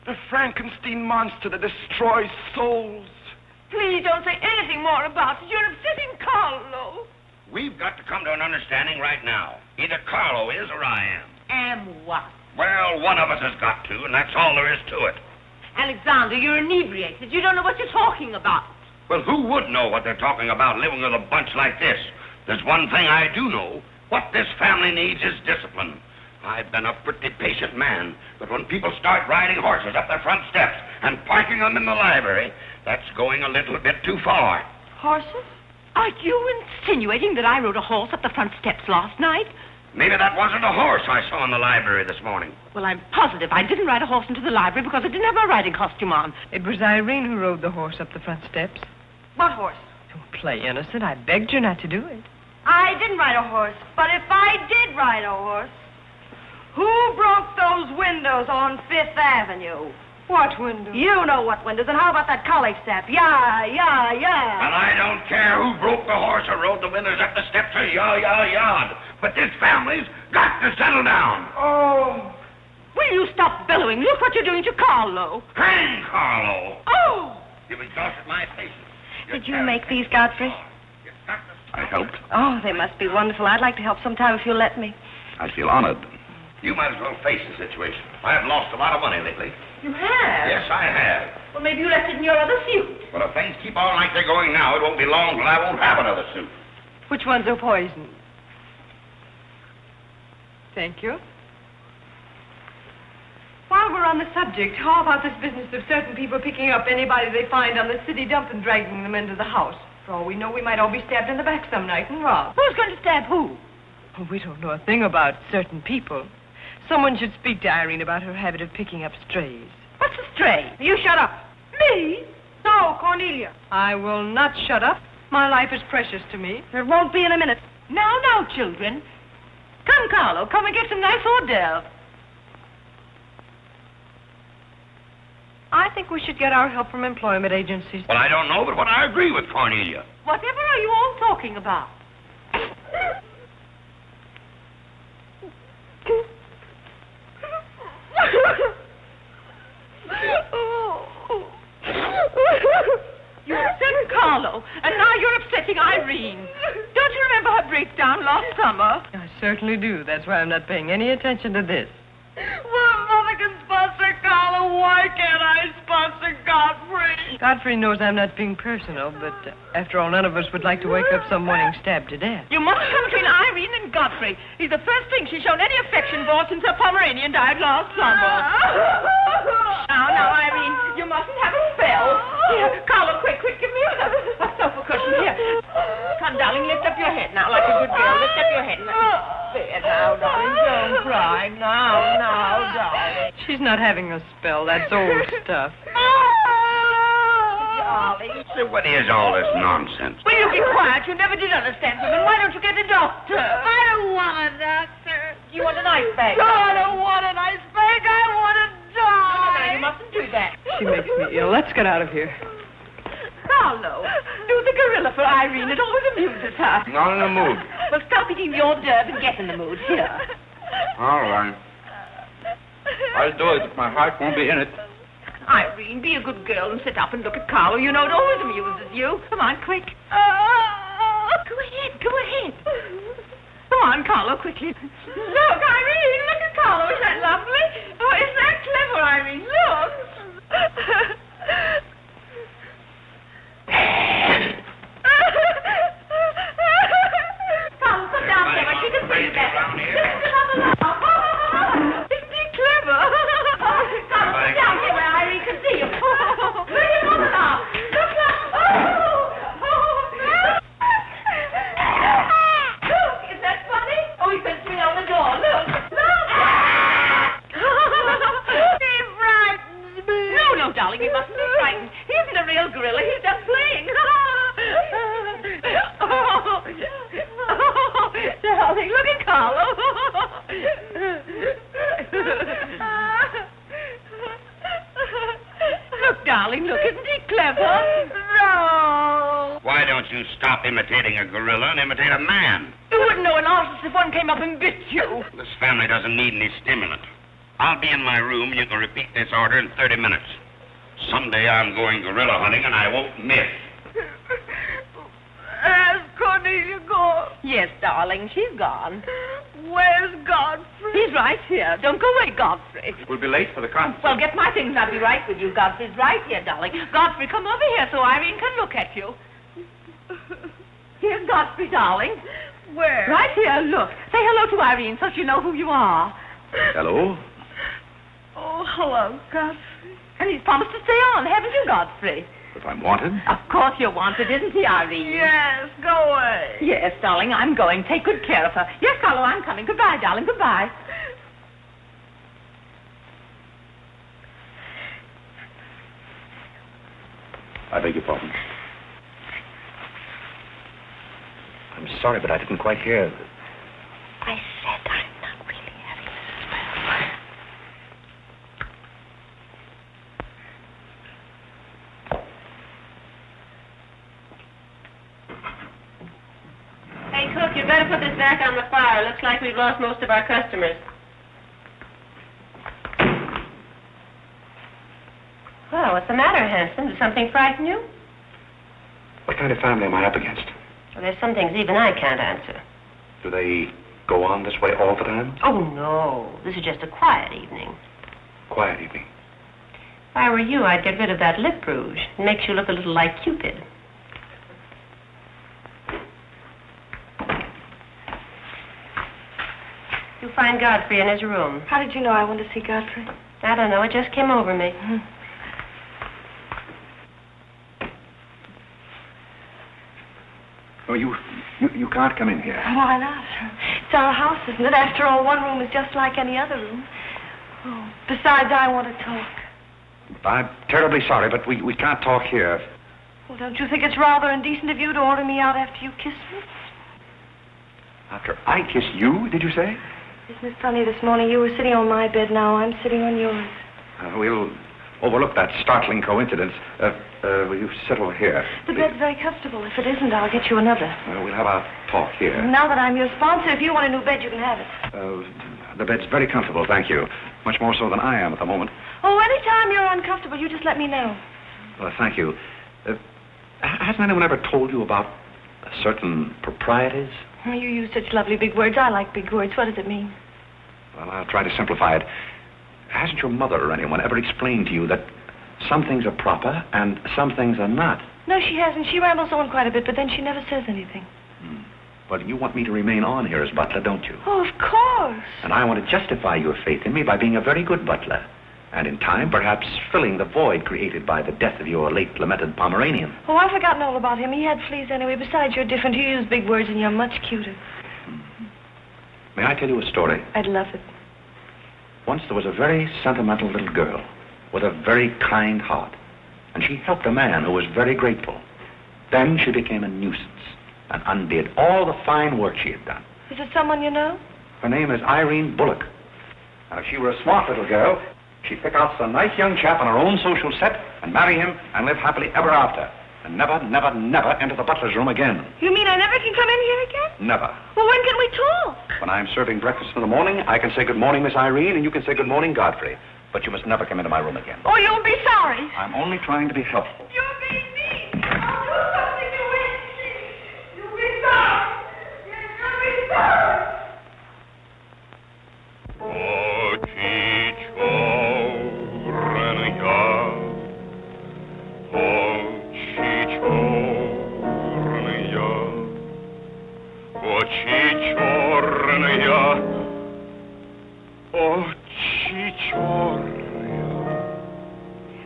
Speaker 13: The Frankenstein monster that destroys souls.
Speaker 6: Please don't say anything more about it. You're upsetting Carlo.
Speaker 4: We've got to come to an understanding right now. Either Carlo is or I am.
Speaker 6: And what?
Speaker 4: Well, one of us has got to, and that's all there is to it.
Speaker 6: Alexander, you're inebriated. You don't know what you're talking about.
Speaker 4: Well, who would know what they're talking about living with a bunch like this? There's one thing I do know. What this family needs is discipline. I've been a pretty patient man, but when people start riding horses up their front steps and parking them in the library, that's going a little bit too far.
Speaker 6: Horses? Are you insinuating that I rode a horse up the front steps last night?
Speaker 4: Maybe that wasn't a horse I saw in the library this morning.
Speaker 6: Well, I'm positive I didn't ride a horse into the library because I didn't have my riding costume on.
Speaker 10: It was Irene who rode the horse up the front steps.
Speaker 11: What horse?
Speaker 10: Don't play innocent. I begged you not to do it.
Speaker 11: I didn't ride a horse, but if I did ride a horse, who broke those windows on Fifth Avenue?
Speaker 10: What windows?
Speaker 11: You know what windows, and how about that college step? Yeah.
Speaker 4: And I don't care who broke the horse or rode the windows up the steps or yard. But this family's got to settle down.
Speaker 6: Oh. Will you stop bellowing? Look what you're doing to Carlo.
Speaker 4: Hang Carlo.
Speaker 6: Oh.
Speaker 4: You've exhausted my patience.
Speaker 11: Did you make these, Godfrey?
Speaker 12: I helped.
Speaker 11: Oh, they must be wonderful. I'd like to help sometime if you'll let me.
Speaker 12: I feel honored.
Speaker 4: You might as well face the situation. I've lost a lot of money lately.
Speaker 6: You have?
Speaker 4: Yes, I have.
Speaker 6: Well, maybe you left it in your other suit.
Speaker 4: Well, if things keep on like they're going now, it won't be long till I won't have another suit.
Speaker 10: Which ones are poisoned? Thank you. While we're on the subject, how about this business of certain people picking up anybody they find on the city dump and dragging them into the house? For all we know, we might all be stabbed in the back some night and robbed.
Speaker 6: Who's going to stab who?
Speaker 10: Well, we don't know a thing about certain people. Someone should speak to Irene about her habit of picking up strays.
Speaker 6: What's a stray?
Speaker 11: You shut up.
Speaker 6: Me?
Speaker 11: No, Cornelia.
Speaker 10: I will not shut up. My life is precious to me.
Speaker 11: It won't be in a minute.
Speaker 6: Now, children. Come, Carlo, come and get some nice hors d'oeuvres.
Speaker 10: I think we should get our help from employment agencies.
Speaker 4: Well, I don't know, but I agree with Cornelia.
Speaker 6: Whatever are you all talking about? You upset Carlo, and now you're upsetting Irene. Don't you remember her breakdown last summer?
Speaker 10: I certainly do. That's why I'm not paying any attention to this.
Speaker 11: Well, Mother can sponsor Carlo. Why can't I sponsor Godfrey?
Speaker 10: Godfrey knows I'm not being personal, but after all, none of us would like to wake up some morning stabbed to death.
Speaker 6: You mustn't come between Irene and Godfrey. He's the first thing she's shown any affection for since her Pomeranian died last summer. Now, Irene, you mustn't have a spell. Here, Carlo, quick, give me a sofa cushion. Here. Come, darling, lift up your head now like a good girl. Lift up your head. There now, darling, don't cry. Now, darling.
Speaker 10: She's not having a spell. That's old stuff.
Speaker 6: Darling.
Speaker 4: So what is all this nonsense?
Speaker 6: Will you be quiet? You never did understand women. Why don't you get a doctor?
Speaker 11: I don't want a doctor.
Speaker 6: You want an ice bag?
Speaker 11: No, I don't want an ice bag. I want to die.
Speaker 6: No, you mustn't do that.
Speaker 10: She makes me ill. Let's get out of here.
Speaker 6: Carlo, do the gorilla for Irene. It always amuses her.
Speaker 12: Not in the mood.
Speaker 6: Well, stop eating the hors d'oeuvre and get in the mood. Here.
Speaker 12: All right. I'll do it, but my heart won't be in it.
Speaker 6: Irene, be a good girl and sit up and look at Carlo. You know it always amuses you. Come on, quick. Go ahead. Come on, Carlo, quickly. Look, Irene, look at Carlo. Isn't that lovely? Oh, isn't that clever, Irene? Look. Carlo, come down there. She can see you better. Isn't he clever? Carlo, come down here where Irene can see you. Look at Mother now. Look. Look, is that funny? Oh, he puts me on the door. Look.
Speaker 11: He frightens me.
Speaker 6: No, darling, you mustn't be frightened. He isn't a real gorilla. He's just playing. Darling, look at Carlo. Look, darling, look. Isn't he clever?
Speaker 11: No.
Speaker 4: Why don't you stop imitating a gorilla and imitate a man?
Speaker 6: You wouldn't know an artist if one came up and bit you.
Speaker 4: This family doesn't need any stimulant. I'll be in my room. You can repeat this order in 30 minutes. Someday I'm going gorilla hunting, and I won't miss.
Speaker 11: Has Cornelia gone?
Speaker 6: Yes, darling, she's gone.
Speaker 11: Where's Godfrey?
Speaker 6: He's right here. Don't go away, Godfrey.
Speaker 12: We'll be late for the concert.
Speaker 6: Well, get my things and I'll be right with you. Godfrey's right here, darling. Godfrey, come over here so Irene can look at you. Here's Godfrey, darling.
Speaker 11: Where?
Speaker 6: Right here, look. Say hello to Irene so she'll know who you are.
Speaker 12: Hello?
Speaker 11: Oh, hello, Godfrey.
Speaker 6: And he's promised to stay on, haven't you, Godfrey?
Speaker 12: If I'm wanted?
Speaker 6: Of course you're wanted, isn't he, Irene?
Speaker 11: Yes, go away.
Speaker 6: Yes, darling, I'm going. Take good care of her. Yes, Carlo, I'm coming. Goodbye, darling. Goodbye.
Speaker 12: I beg your pardon.
Speaker 2: I'm sorry, but I didn't quite hear.
Speaker 8: I said I'm not really having a spell. Hey, cook, you better put this back on the fire. Looks like we've lost most of our customers. Well, what's the matter, Hanson? Did something frighten you?
Speaker 2: What kind of family am I up against?
Speaker 8: Well, there's some things even I can't answer.
Speaker 2: Do they go on this way all the time?
Speaker 8: Oh, no. This is just a quiet evening.
Speaker 2: Quiet evening.
Speaker 8: If I were you, I'd get rid of that lip rouge. It makes you look a little like Cupid. You'll find Godfrey in his room.
Speaker 11: How did you know I wanted to see Godfrey?
Speaker 8: I don't know. It just came over me.
Speaker 2: Oh, you can't come in here.
Speaker 11: Why not? It's our house, isn't it? After all, one room is just like any other room. Oh, besides, I want to talk.
Speaker 2: I'm terribly sorry, but we can't talk here.
Speaker 11: Well, don't you think it's rather indecent of you to order me out after you kiss me?
Speaker 2: After I kiss you, did you say?
Speaker 11: Isn't it funny, this morning you were sitting on my bed, now I'm sitting on yours.
Speaker 2: We'll overlook that startling coincidence. Will you sit over here?
Speaker 11: The bed's very comfortable. If it isn't, I'll get you another.
Speaker 2: We'll have a talk here.
Speaker 11: Now that I'm your sponsor, if you want a new bed, you can have it.
Speaker 2: The bed's very comfortable, thank you. Much more so than I am at the moment.
Speaker 11: Oh, anytime you're uncomfortable, you just let me know.
Speaker 2: Well, thank you. Hasn't anyone ever told you about certain proprieties?
Speaker 11: Oh, you use such lovely big words. I like big words. What does it mean?
Speaker 2: Well, I'll try to simplify it. Hasn't your mother or anyone ever explained to you that some things are proper and some things are not?
Speaker 11: No, she hasn't. She rambles on quite a bit, but then she never says anything.
Speaker 2: But you want me to remain on here as butler, don't you?
Speaker 11: Oh, of course.
Speaker 2: And I want to justify your faith in me by being a very good butler. And in time, perhaps filling the void created by the death of your late lamented Pomeranian.
Speaker 11: Oh, I've forgotten all about him. He had fleas anyway. Besides, you're different. You use big words and you're much cuter.
Speaker 2: May I tell you a story?
Speaker 11: I'd love it.
Speaker 2: Once there was a very sentimental little girl with a very kind heart. And she helped a man who was very grateful. Then she became a nuisance and undid all the fine work she had done.
Speaker 11: Is it someone you know?
Speaker 2: Her name is Irene Bullock. And if she were a smart little girl, she'd pick out some nice young chap on her own social set and marry him and live happily ever after. And never, never, never enter the butler's room again.
Speaker 11: You mean I never can come in here again?
Speaker 2: Never.
Speaker 11: Well, when can we talk?
Speaker 2: When I'm serving breakfast in the morning, I can say good morning, Miss Irene, and you can say good morning, Godfrey. But you must never come into my room again.
Speaker 11: Oh, you'll be sorry.
Speaker 2: I'm only trying to be helpful.
Speaker 11: You're being mean. I'll do something to win. You'll be sorry. You'll be sorry.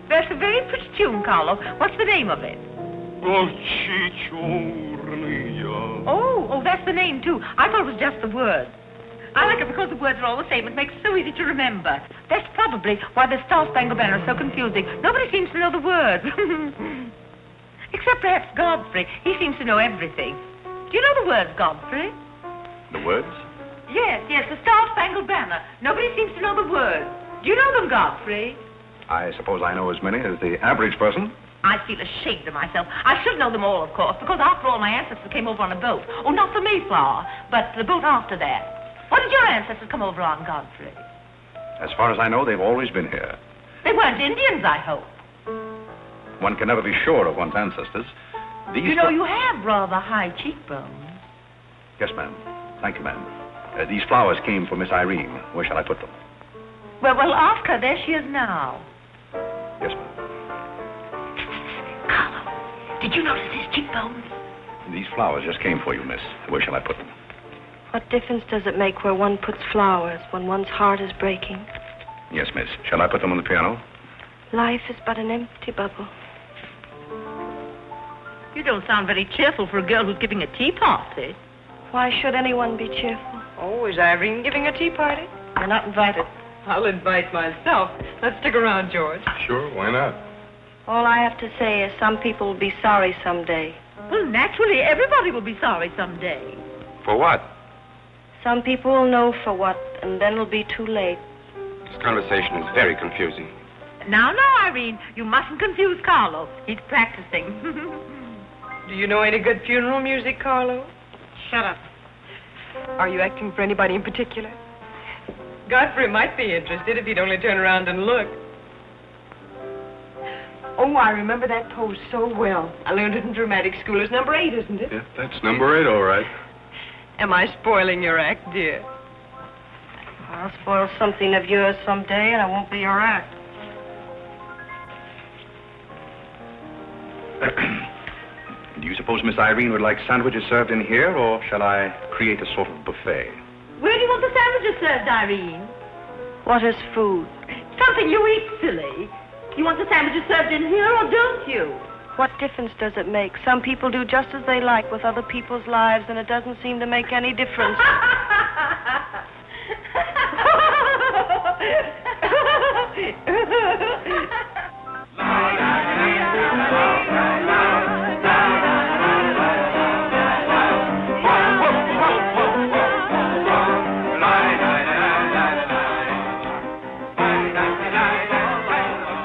Speaker 6: That's a very pretty tune, Carlo. What's the name of it? Oh, that's the name, too. I thought it was just the word. I like it because the words are all the same. It makes it so easy to remember. That's probably why the Star-Spangled Banner is so confusing. Nobody seems to know the words. Except perhaps Godfrey. He seems to know everything. Do you know the words, Godfrey?
Speaker 2: The words?
Speaker 6: Yes, the Star-Spangled Banner. Nobody seems to know the words. Do you know them, Godfrey?
Speaker 2: I suppose I know as many as the average person.
Speaker 6: I feel ashamed of myself. I should know them all, of course, because after all, my ancestors came over on a boat. Oh, not the Mayflower, but the boat after that. What did your ancestors come over on, Godfrey?
Speaker 2: As far as I know, they've always been here.
Speaker 6: They weren't Indians, I hope.
Speaker 2: One can never be sure of one's ancestors.
Speaker 6: You know, you have rather high cheekbones.
Speaker 2: Yes, ma'am. Thank you, ma'am. These flowers came for Miss Irene. Where shall I put them?
Speaker 6: Well, ask her. There she is now.
Speaker 2: Yes, ma'am.
Speaker 6: Carlo, did you notice his cheekbones?
Speaker 2: These flowers just came for you, miss. Where shall I put them?
Speaker 11: What difference does it make where one puts flowers when one's heart is breaking?
Speaker 2: Yes, miss. Shall I put them on the piano?
Speaker 11: Life is but an empty bubble.
Speaker 6: You don't sound very cheerful for a girl who's giving a tea party.
Speaker 11: Why should anyone be cheerful?
Speaker 10: Oh, is Irene giving a tea party?
Speaker 11: You're not invited.
Speaker 10: I'll invite myself. Let's stick around, George.
Speaker 1: Sure, why not?
Speaker 11: All I have to say is some people will be sorry someday.
Speaker 6: Well, naturally, everybody will be sorry someday.
Speaker 1: For what?
Speaker 11: Some people will know for what, and then it'll be too late.
Speaker 1: This conversation is very confusing.
Speaker 6: Now, Irene, you mustn't confuse Carlo. He's practicing.
Speaker 10: Do you know any good funeral music, Carlo?
Speaker 6: Shut up.
Speaker 10: Are you acting for anybody in particular? Godfrey might be interested if he'd only turn around and look. Oh, I remember that pose so well. I learned it in dramatic school. It's number 8, isn't it?
Speaker 1: Yeah, that's number 8, all right.
Speaker 10: Am I spoiling your act, dear?
Speaker 11: I'll spoil something of yours someday, and it won't be your act.
Speaker 2: Do you suppose Miss Irene would like sandwiches served in here, or shall I create a sort of buffet?
Speaker 3: Where do you want the sandwiches served, Irene?
Speaker 11: What is food?
Speaker 3: Something you eat, silly. You want the sandwiches served in here, or don't you?
Speaker 11: What difference does it make? Some people do just as they like with other people's lives, and it doesn't seem to make any difference.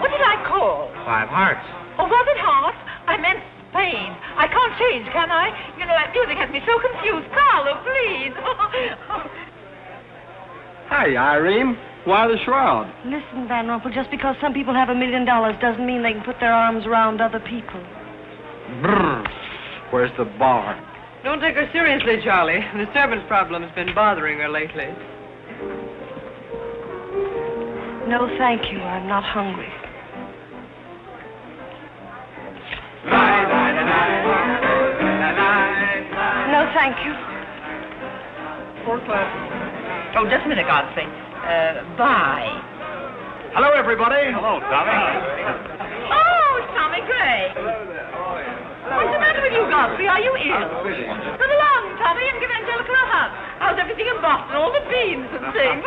Speaker 3: What did I call?
Speaker 12: 5 hearts.
Speaker 3: Oh, was it heart? I meant Spain. I can't change, can I? You know, that music has me so confused. Carlo, please.
Speaker 9: Hey, Irene. Why the shroud?
Speaker 11: Listen, Van Rumpel, just because some people have $1 million doesn't mean they can put their arms around other people.
Speaker 9: Brrr. Where's the bar?
Speaker 10: Don't take her seriously, Charlie. The servant's problem's been bothering her lately.
Speaker 11: No, thank you. I'm not hungry. No, thank you.
Speaker 6: 4 o'clock. Oh, just a minute, Godfrey. Bye.
Speaker 9: Hello, everybody.
Speaker 2: Hello, Tommy.
Speaker 6: Oh, it's Tommy Gray. What's the matter with you, Godfrey? Are you ill? Come along, Tommy, and give Angelica a hug. How's everything in Boston? All the beans and things.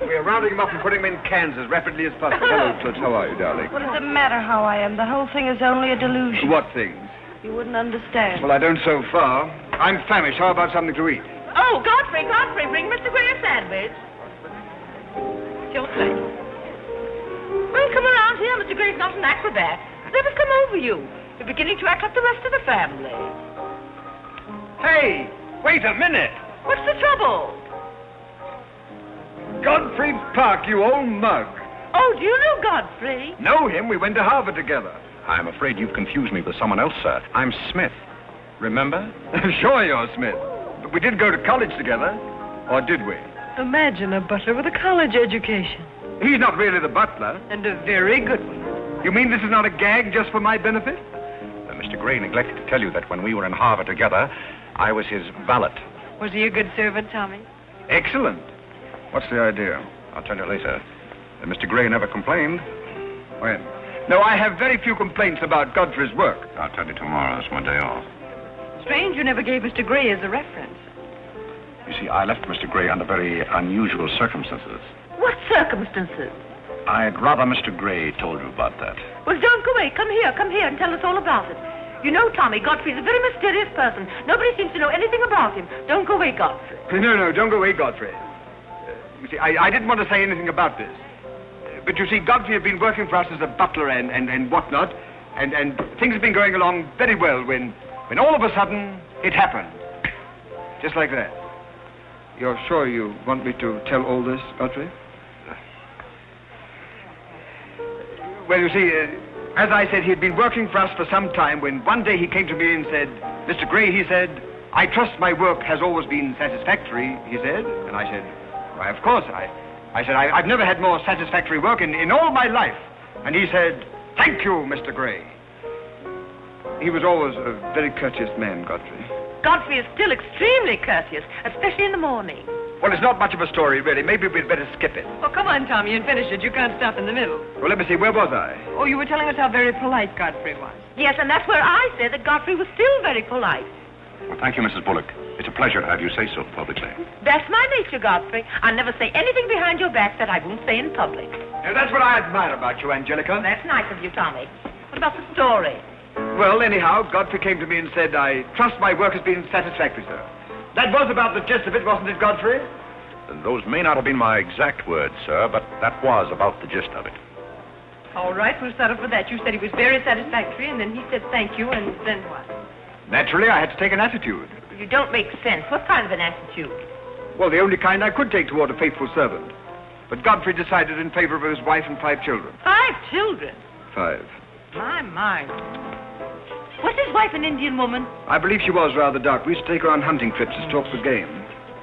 Speaker 5: We're rounding them up and putting them in cans as rapidly as possible. Hello, Toots. How are you, darling?
Speaker 11: What does it matter how I am? The whole thing is only a delusion.
Speaker 5: What things?
Speaker 11: You wouldn't understand.
Speaker 5: Well, I don't so far. I'm famished. How about something to eat?
Speaker 6: Oh, Godfrey, bring Mr. Gray a sandwich. It's your place. Well, come around here. Mr. Gray's not an acrobat. Whatever's come over you? You're beginning to act like the rest of the family.
Speaker 5: Hey, wait a minute.
Speaker 6: What's the trouble?
Speaker 5: Godfrey Park, you old mug.
Speaker 6: Oh, do you know Godfrey?
Speaker 5: Know him? We went to Harvard together.
Speaker 2: I'm afraid you've confused me with someone else, sir. I'm Smith. Remember?
Speaker 5: Sure you're Smith. But we did go to college together. Or did we?
Speaker 10: Imagine a butler with a college education.
Speaker 5: He's not really the butler.
Speaker 10: And a very good one.
Speaker 5: You mean this is not a gag just for my benefit?
Speaker 2: Mr. Gray neglected to tell you that when we were in Harvard together, I was his valet.
Speaker 10: Was he a good servant, Tommy?
Speaker 5: Excellent. What's the idea?
Speaker 2: I'll tell you later. Mr. Gray never complained.
Speaker 5: When? No, I have very few complaints about Godfrey's work.
Speaker 2: I'll tell you tomorrow. It's my day off.
Speaker 10: Strange you never gave Mr. Gray as a reference.
Speaker 2: You see, I left Mr. Gray under very unusual circumstances.
Speaker 6: What circumstances?
Speaker 2: I'd rather Mr. Gray told you about that.
Speaker 6: Well, don't go away. Come here and tell us all about it. You know, Tommy, Godfrey's a very mysterious person. Nobody seems to know anything about him. Don't go away, Godfrey.
Speaker 5: No, don't go away, Godfrey. You see, I didn't want to say anything about this. But you see, Godfrey had been working for us as a butler and whatnot, and things have been going along very well when all of a sudden it happened. Just like that. You're sure you want me to tell all this, Godfrey? Well, you see, as I said, he'd been working for us for some time when one day he came to me and said, Mr. Gray, he said, I trust my work has always been satisfactory, he said. And I said, why, of course. I said, I've never had more satisfactory work in all my life. And he said, thank you, Mr. Gray. He was always a very courteous man, Godfrey.
Speaker 6: Godfrey is still extremely courteous, especially in the morning.
Speaker 5: Well, it's not much of a story, really. Maybe we'd better skip it.
Speaker 10: Oh, come on, Tommy, and finish it. You can't stop in the middle.
Speaker 5: Well, let me see. Where was I?
Speaker 10: Oh, you were telling us how very polite Godfrey was.
Speaker 6: Yes, and that's where I said that Godfrey was still very polite.
Speaker 2: Well, thank you, Mrs. Bullock. It's a pleasure to have you say so publicly.
Speaker 6: That's my nature, Godfrey. I never say anything behind your back that I won't say in public.
Speaker 5: Now, that's what I admire about you, Angelica.
Speaker 6: That's nice of you, Tommy. What about the story?
Speaker 5: Well, anyhow, Godfrey came to me and said, I trust my work has been satisfactory, sir. That was about the gist of it, wasn't it, Godfrey?
Speaker 2: Those may not have been my exact words, sir, but that was about the gist of it.
Speaker 10: All right, we'll settle for that. You said he was very satisfactory, and then he said thank you, and then what?
Speaker 5: Naturally, I had to take an attitude.
Speaker 6: You don't make sense. What kind of an attitude?
Speaker 5: Well, the only kind I could take toward a faithful servant. But Godfrey decided in favor of his wife and 5 children.
Speaker 6: 5 children?
Speaker 5: 5.
Speaker 6: My. Was his wife an Indian woman?
Speaker 5: I believe she was rather dark. We used to take her on hunting trips to stalk the game.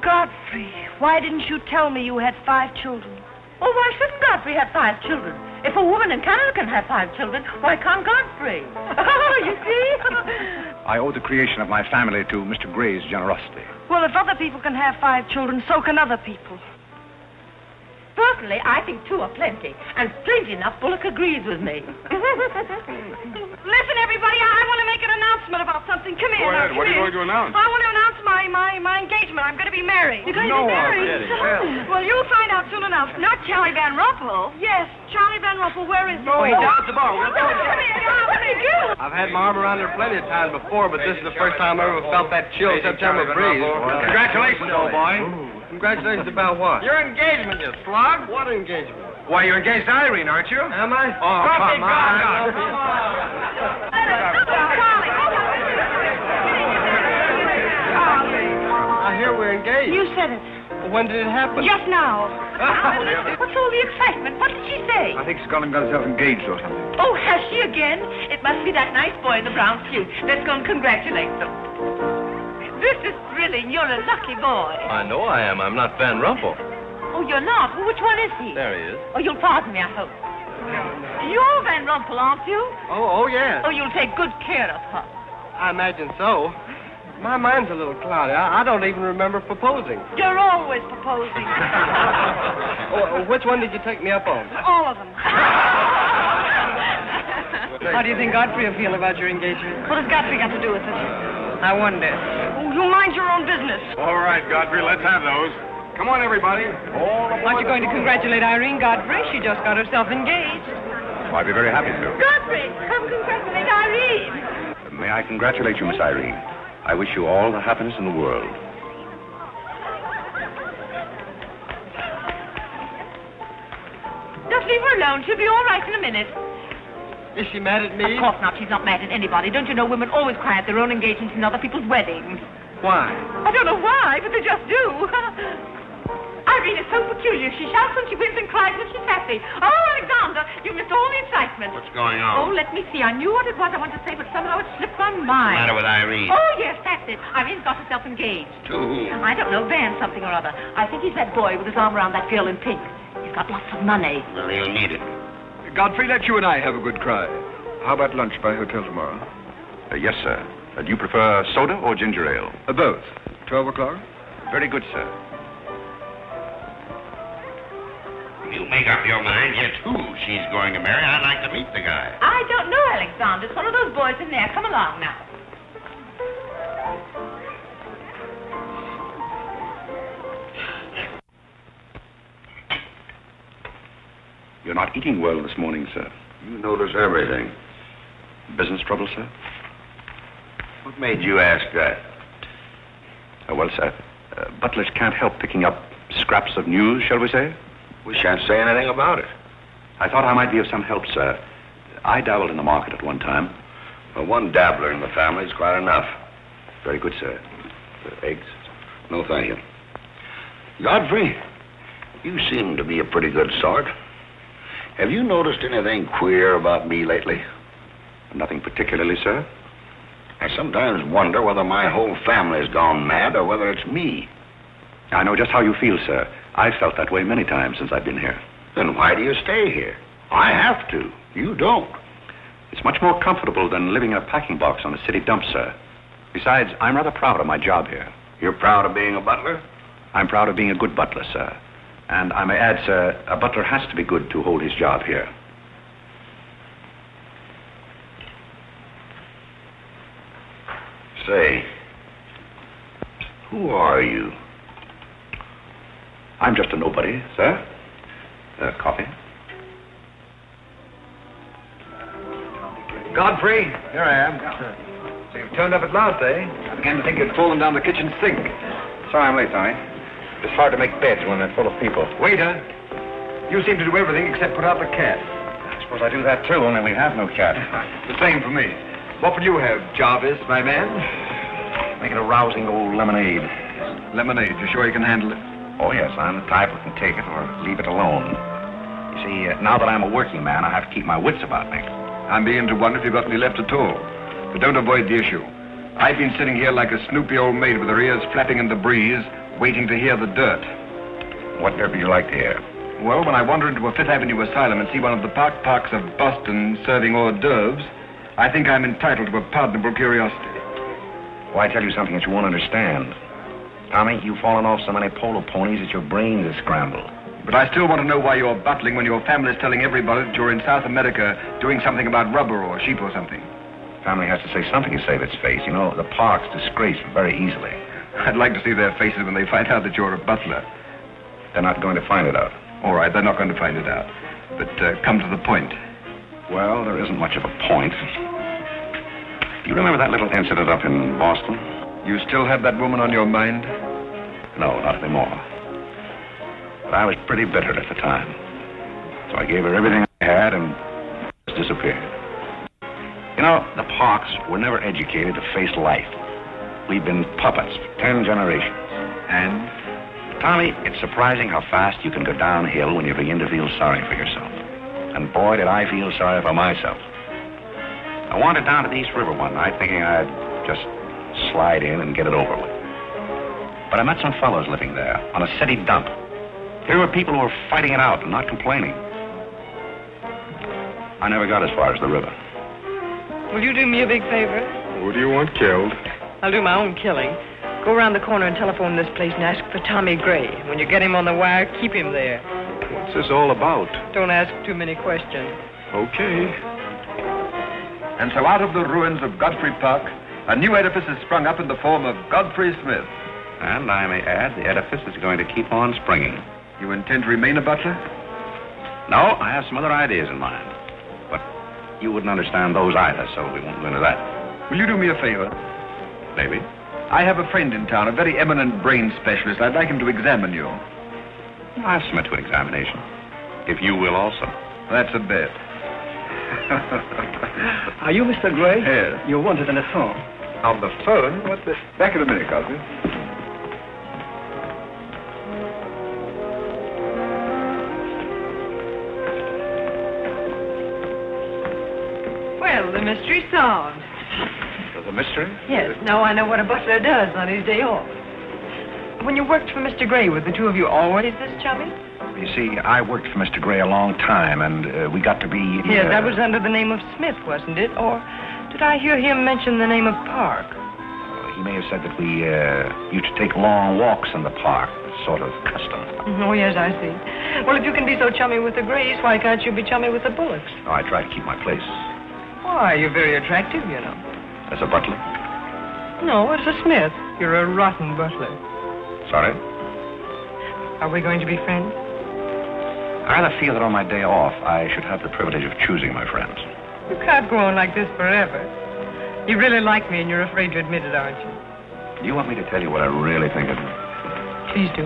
Speaker 11: Godfrey, why didn't you tell me you had 5 children?
Speaker 6: Oh, why shouldn't Godfrey have 5 children? If a woman in Canada can have 5 children, why can't Godfrey? You see?
Speaker 2: I owe the creation of my family to Mr. Gray's generosity.
Speaker 11: Well, if other people can have 5 children, so can other people.
Speaker 6: Personally, I think 2 are plenty. And strangely enough, Bullock agrees with me.
Speaker 11: Listen, everybody, I want to make an announcement about something. Come here.
Speaker 1: Go ahead. What are you going to announce?
Speaker 11: I want to announce my engagement. I'm going to be married.
Speaker 6: You're going to be married?
Speaker 11: Well, you'll find out soon enough.
Speaker 3: Not Charlie Van Rumpel.
Speaker 11: Yes, Charlie Van Rumpel, where is he?
Speaker 9: Oh, he's down at the bar.
Speaker 11: Come here, what did he do?
Speaker 9: I've had my arm around there plenty of times before, but this is the first time I ever felt that chill September breeze.
Speaker 2: Congratulations, old boy.
Speaker 9: Congratulations about what?
Speaker 5: Your engagement, you slug.
Speaker 9: What engagement?
Speaker 5: Why, you're engaged to Irene, aren't you?
Speaker 9: Am I?
Speaker 5: Oh, come on.
Speaker 9: I hear we're engaged.
Speaker 11: You said it.
Speaker 9: Well, when did it happen?
Speaker 11: Just now.
Speaker 6: What's all the excitement? What did she say?
Speaker 5: I think she's gone and got herself engaged or something.
Speaker 6: Oh, has she again? It must be that nice boy in the brown suit. Let's go and congratulate them. This is thrilling. You're a lucky boy.
Speaker 7: I know I am. I'm not Van Rumpel.
Speaker 6: Oh, you're not? Well, which one is he?
Speaker 7: There he is.
Speaker 6: Oh, you'll pardon me, I hope. You're Van Rumpel, aren't you?
Speaker 9: Oh, yeah.
Speaker 6: Oh, you'll take good care of her.
Speaker 9: I imagine so. My mind's a little cloudy. I don't even remember proposing.
Speaker 11: You're always proposing.
Speaker 9: Which one did you take me up on?
Speaker 11: All of them.
Speaker 10: How do you think Godfrey will feel about your engagement?
Speaker 11: What has Godfrey got to do with it?
Speaker 10: I wonder.
Speaker 11: Oh, you mind your own business.
Speaker 1: All right, Godfrey, let's have those. Come on, everybody.
Speaker 10: Aren't you going to congratulate Irene Godfrey? She just got herself engaged.
Speaker 2: Oh, I'd be very happy to.
Speaker 6: Godfrey, come congratulate Irene.
Speaker 2: May I congratulate you, Miss Irene? I wish you all the happiness in the world.
Speaker 6: Just leave her alone. She'll be all right in a minute.
Speaker 9: Is she mad at me?
Speaker 6: Of course not. She's not mad at anybody. Don't you know women always cry at their own engagements and other people's weddings?
Speaker 9: Why?
Speaker 6: I don't know why, but they just do. Irene is so peculiar. She shouts when she wins and cries when she's happy. Oh, Alexander, you missed all the excitement.
Speaker 4: What's going
Speaker 6: Oh,
Speaker 4: on?
Speaker 6: let me see. I knew what it was I wanted to say, but somehow it slipped my
Speaker 4: What's
Speaker 6: mind.
Speaker 4: the matter with Irene?
Speaker 6: Oh, yes, that's it. Irene's got herself engaged.
Speaker 4: To whom?
Speaker 6: I don't know, Van something or other. I think he's that boy with his arm around that girl in pink. He's got lots of money.
Speaker 4: Well, he'll need it.
Speaker 5: Godfrey, let you and I have a good cry. How about lunch by hotel tomorrow?
Speaker 2: Yes, sir. Do you prefer soda or ginger ale?
Speaker 5: Both. 12 o'clock?
Speaker 2: Very good, sir.
Speaker 4: You make up your mind yet who she's going to marry. I'd like to meet the guy.
Speaker 6: I don't know, Alexander. It's one of those boys in there. Come along now.
Speaker 2: You're not eating well this morning, sir.
Speaker 4: You notice everything.
Speaker 2: Business trouble, sir?
Speaker 4: What made you ask that?
Speaker 2: Well, sir, butlers can't help picking up scraps of news, shall we say?
Speaker 4: We shan't say anything about it.
Speaker 2: I thought I might be of some help, sir. I dabbled in the market at one time.
Speaker 4: Well, one dabbler in the family is quite enough.
Speaker 2: Very good, sir. Eggs?
Speaker 4: No, thank you. Godfrey, you seem to be a pretty good sort. Have you noticed anything queer about me lately?
Speaker 2: Nothing particularly, sir.
Speaker 4: I sometimes wonder whether my whole family's gone mad or whether it's me.
Speaker 2: I know just how you feel, sir. I've felt that way many times since I've been here.
Speaker 4: Then why do you stay here? I have to. You don't.
Speaker 2: It's much more comfortable than living in a packing box on a city dump, sir. Besides, I'm rather proud of my job here.
Speaker 4: You're proud of being a butler?
Speaker 2: I'm proud of being a good butler, sir. And I may add, sir, a butler has to be good to hold his job here.
Speaker 4: Say, who are you?
Speaker 2: I'm just a nobody, sir. Coffee?
Speaker 5: Godfrey, here I am. So you've turned up at last, eh? I began to think you'd fallen down the kitchen sink.
Speaker 2: Sorry I'm late, Tommy. It's hard to make beds when they're full of people.
Speaker 5: Waiter, you seem to do everything except put out the cat.
Speaker 2: I suppose I do that too, only we have no cat.
Speaker 5: The same for me. What would you have, Jarvis, my man?
Speaker 2: Make it a rousing old lemonade.
Speaker 5: Lemonade, you sure you can handle it?
Speaker 2: Oh, yes, I'm the type who can take it or leave it alone. You see, now that I'm a working man, I have to keep my wits about me.
Speaker 5: I'm beginning to wonder if you've got any left at all. But don't avoid the issue. I've been sitting here like a snoopy old maid with her ears flapping in the breeze, waiting to hear the dirt.
Speaker 2: What dirt would you like to hear?
Speaker 5: Well, when I wander into a Fifth Avenue asylum and see one of the parks of Boston serving hors d'oeuvres, I think I'm entitled to a pardonable curiosity.
Speaker 2: Well, I tell you something that you won't understand. Tommy, you've fallen off so many polo ponies that your brains are scrambled.
Speaker 5: But I still want to know why you're butling when your family's telling everybody that you're in South America doing something about rubber or sheep or something.
Speaker 2: Family has to say something to save its face. You know, the park's disgraced very easily.
Speaker 5: I'd like to see their faces when they find out that you're a butler.
Speaker 2: They're not going to find it out.
Speaker 5: All right, they're not going to find it out. But come to the point.
Speaker 2: Well, there isn't much of a point. Do you remember that little incident up in Boston?
Speaker 5: You still have that woman on your mind?
Speaker 2: No, not anymore. But I was pretty bitter at the time. So I gave her everything I had and just disappeared. You know, the Parks were never educated to face life. We've been puppets for 10 generations.
Speaker 5: And?
Speaker 2: Tommy, it's surprising how fast you can go downhill when you begin to feel sorry for yourself. And boy, did I feel sorry for myself. I wandered down to the East River one night thinking I'd just slide in and get it over with. But I met some fellows living there on a city dump. Here were people who were fighting it out and not complaining. I never got as far as the river.
Speaker 10: Will you do me a big favor?
Speaker 1: Who do you want killed?
Speaker 10: I'll do my own killing. Go around the corner and telephone this place and ask for Tommy Gray. When you get him on the wire, keep him there.
Speaker 1: What's this all about?
Speaker 10: Don't ask too many questions.
Speaker 1: Okay.
Speaker 5: And so out of the ruins of Godfrey Park, a new edifice has sprung up in the form of Godfrey Smith.
Speaker 2: And I may add, the edifice is going to keep on springing.
Speaker 5: You intend to remain a butler?
Speaker 2: No, I have some other ideas in mind. But you wouldn't understand those either, so we won't go into that.
Speaker 5: Will you do me a favor?
Speaker 2: Maybe.
Speaker 5: I have a friend in town, a very eminent brain specialist. I'd like him to examine you.
Speaker 2: I'll submit to an examination. If you will also.
Speaker 5: That's a bet.
Speaker 14: Are you Mr. Gray?
Speaker 5: Yes.
Speaker 14: You're wanted on the phone.
Speaker 5: On the phone? What's this? Back in a minute, Cosby.
Speaker 10: Well, the mystery's solved.
Speaker 2: The mystery?
Speaker 10: Yes, now I know what a butler does on his day off. When you worked for Mr. Gray, were the two of you always this chummy?
Speaker 2: You see, I worked for Mr. Gray a long time, and we got to be...
Speaker 10: Yes, that was under the name of Smith, wasn't it? Or did I hear him mention the name of Park?
Speaker 2: He may have said that we used to take long walks in the park, sort of custom.
Speaker 10: Oh, yes, I see. Well, if you can be so chummy with the Grays, why can't you be chummy with the Bullocks?
Speaker 2: Oh, I try to keep my place.
Speaker 10: Why, you're very attractive, you know.
Speaker 2: As a butler?
Speaker 10: No, as a Smith. You're a rotten butler.
Speaker 2: Sorry?
Speaker 10: Are we going to be friends?
Speaker 2: I rather feel that on my day off, I should have the privilege of choosing my friends.
Speaker 10: You can't go on like this forever. You really like me, and you're afraid to admit it, aren't you?
Speaker 2: Do you want me to tell you what I really think of you?
Speaker 10: Please do.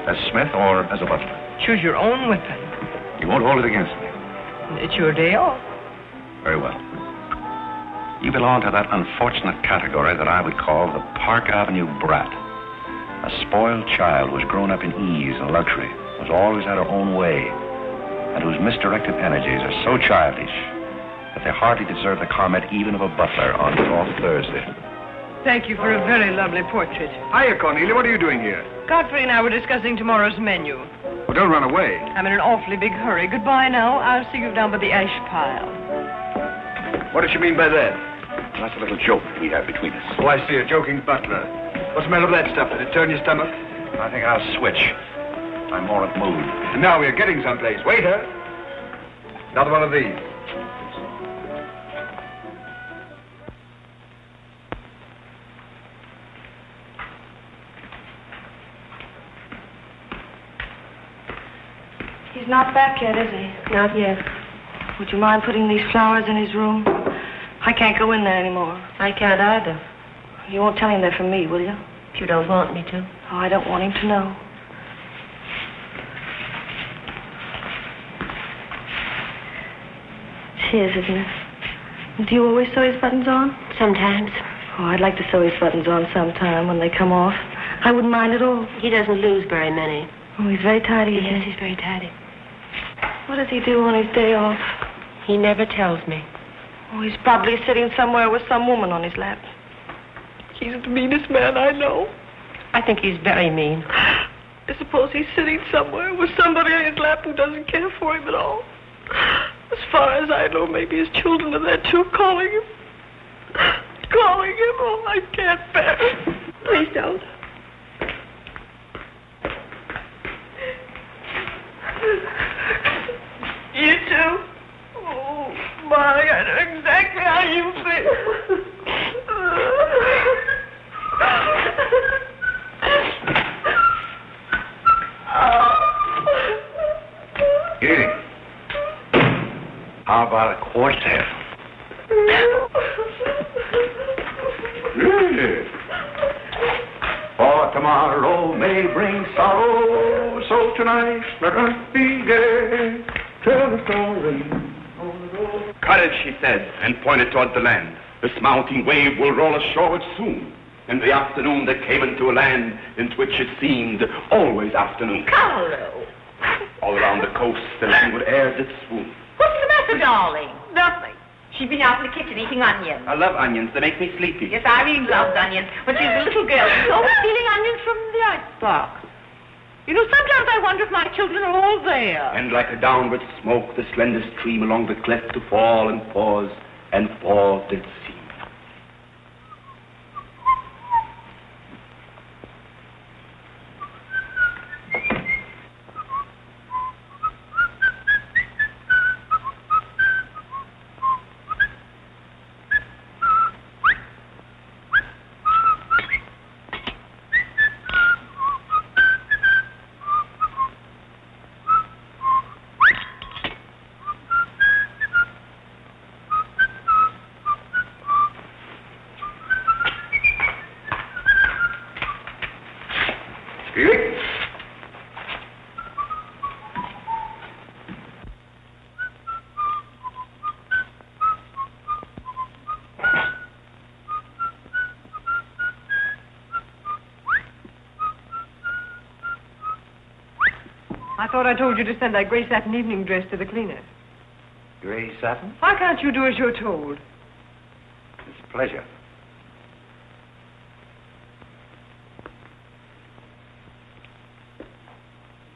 Speaker 2: As Smith or as a butler?
Speaker 10: Choose your own weapon.
Speaker 2: You won't hold it against me.
Speaker 10: It's your day off.
Speaker 2: Very well. You belong to that unfortunate category that I would call the Park Avenue brat. A spoiled child who has grown up in ease and luxury, who's always had her own way, and whose misdirected energies are so childish that they hardly deserve the comment even of a butler on his off Thursday.
Speaker 10: Thank you for a very lovely portrait.
Speaker 5: Hiya, Cornelia. What are you doing here?
Speaker 10: Godfrey and I were discussing tomorrow's menu.
Speaker 5: Well, don't run away.
Speaker 10: I'm in an awfully big hurry. Goodbye now. I'll see you down by the ash pile.
Speaker 5: What does she mean by that?
Speaker 2: That's a little joke we have between us.
Speaker 5: Oh, I see. A joking butler. What's the matter with that stuff? Did it turn your stomach?
Speaker 2: I think I'll switch. I'm more at mood.
Speaker 5: And now we're getting someplace. Waiter. Another one of these.
Speaker 11: He's not back yet, is he?
Speaker 8: Not yet.
Speaker 11: Would you mind putting these flowers in his room? I can't go in there anymore.
Speaker 8: I can't either.
Speaker 11: You won't tell him they're from me, will you?
Speaker 8: If you don't want me to.
Speaker 11: Oh, I don't want him to know. It's his, isn't it? Do you always sew his buttons on?
Speaker 8: Sometimes.
Speaker 11: Oh, I'd like to sew his buttons on sometime when they come off. I wouldn't mind at all.
Speaker 8: He doesn't lose very many.
Speaker 11: Oh, he's very tidy, isn't
Speaker 8: Yes,
Speaker 11: he?
Speaker 8: he's very tidy.
Speaker 11: What does he do on his day off?
Speaker 8: He never tells me.
Speaker 11: Oh, he's probably sitting somewhere with some woman on his lap. He's the meanest man I know.
Speaker 8: I think he's very mean.
Speaker 10: I suppose he's sitting somewhere with somebody on his lap who doesn't care for him at all. As far as I know, maybe his children are there too, calling him. Calling him. Oh, I can't bear it. Please don't. You too? Oh, Molly, I know exactly how you feel.
Speaker 2: Edie, how about a quartet? For tomorrow may bring sorrow, so tonight let us be gay. Tell the story.
Speaker 15: Courage, she said, and pointed toward the land. This mounting wave will roll us shoreward soon. In the afternoon they came into a land into which it seemed always afternoon.
Speaker 6: Carlo!
Speaker 15: All around the coast the languid air did swoon.
Speaker 6: What's the matter, darling? Nothing. She's been out in the kitchen eating onions.
Speaker 15: I love onions. They make me sleepy.
Speaker 6: Yes, Irene loves onions. When she was a little girl, she was always stealing onions from the icebox. You know, sometimes I wonder if my children are all there.
Speaker 15: And like a downward smoke, the slender stream along the cleft to fall and pause did seem.
Speaker 10: I thought I told you to send that gray satin evening dress to the cleaner.
Speaker 2: Gray satin?
Speaker 10: Why can't you do as you're told?
Speaker 2: It's a pleasure.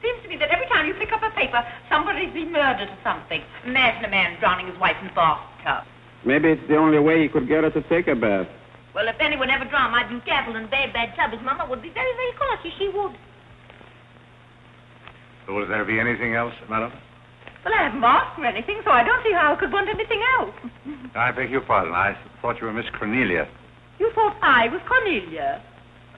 Speaker 6: Seems to me that every time you pick up a paper, somebody's been murdered or something. Imagine a man drowning his wife in the bathtub.
Speaker 1: Maybe it's the only way he could get her to take a bath.
Speaker 6: Well, if anyone ever drowned, I'd be careful in a very bad tub. His mama would be very, very cautious. She would.
Speaker 2: Will there be anything else, madam?
Speaker 6: Well, I haven't asked for anything, so I don't see how I could want anything else.
Speaker 2: I beg your pardon. I thought you were Miss Cornelia.
Speaker 6: You thought I was Cornelia?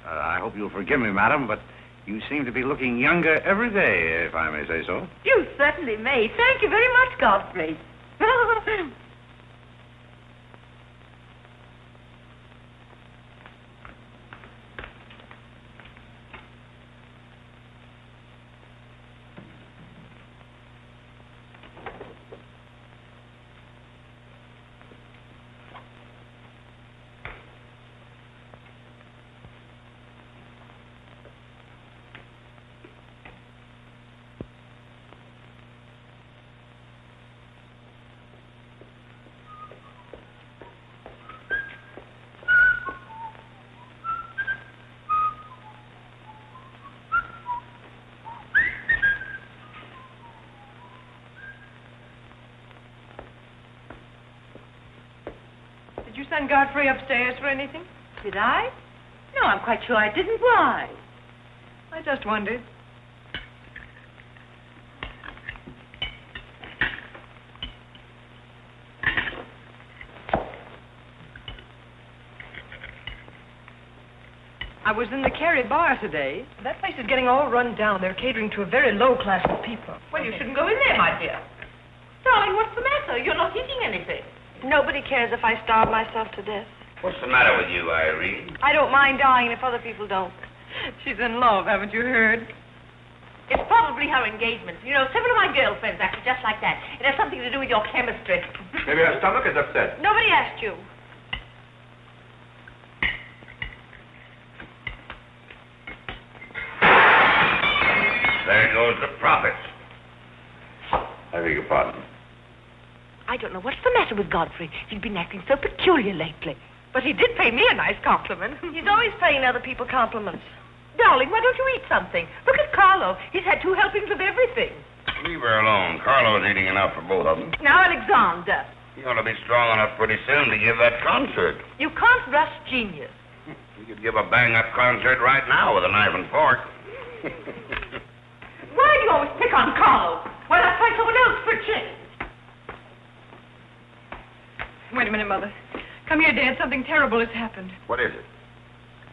Speaker 2: I hope you'll forgive me, madam, but you seem to be looking younger every day, if I may say so.
Speaker 6: You certainly may. Thank you very much, Godfrey.
Speaker 10: Did you send Godfrey upstairs for anything?
Speaker 6: Did I? No, I'm quite sure I didn't. Why?
Speaker 10: I just wondered. I was in the Cary bar today. That place is getting all run down. They're catering to a very low class of people.
Speaker 6: Well, you shouldn't go in there, my dear. Darling, what's the matter? You're not eating anything.
Speaker 11: Nobody cares if I starve myself to death.
Speaker 4: What's the matter with you, Irene?
Speaker 11: I don't mind dying if other people don't.
Speaker 10: She's in love, haven't you heard?
Speaker 6: It's probably her engagement. You know, several of my girlfriends acted just like that. It has something to do with your chemistry.
Speaker 15: Maybe her stomach is upset.
Speaker 11: Nobody asked you.
Speaker 4: There goes the profits.
Speaker 2: I beg your pardon.
Speaker 6: I don't know what's the matter with Godfrey. He's been acting so peculiar lately. But he did pay me a nice compliment.
Speaker 11: He's always paying other people compliments.
Speaker 6: Darling, why don't you eat something? Look at Carlo. He's had 2 helpings of everything.
Speaker 4: Leave her alone. Carlo's eating enough for both of them.
Speaker 6: Now, Alexander,
Speaker 4: You ought to be strong enough pretty soon to give that concert.
Speaker 6: you can't rush genius.
Speaker 4: You could give a bang-up concert right now with a knife and fork.
Speaker 6: Why do you always pick on Carlo? Why not try someone else for a change?
Speaker 10: Wait a minute, Mother. Come here, Dad. Something terrible has happened.
Speaker 4: What is it?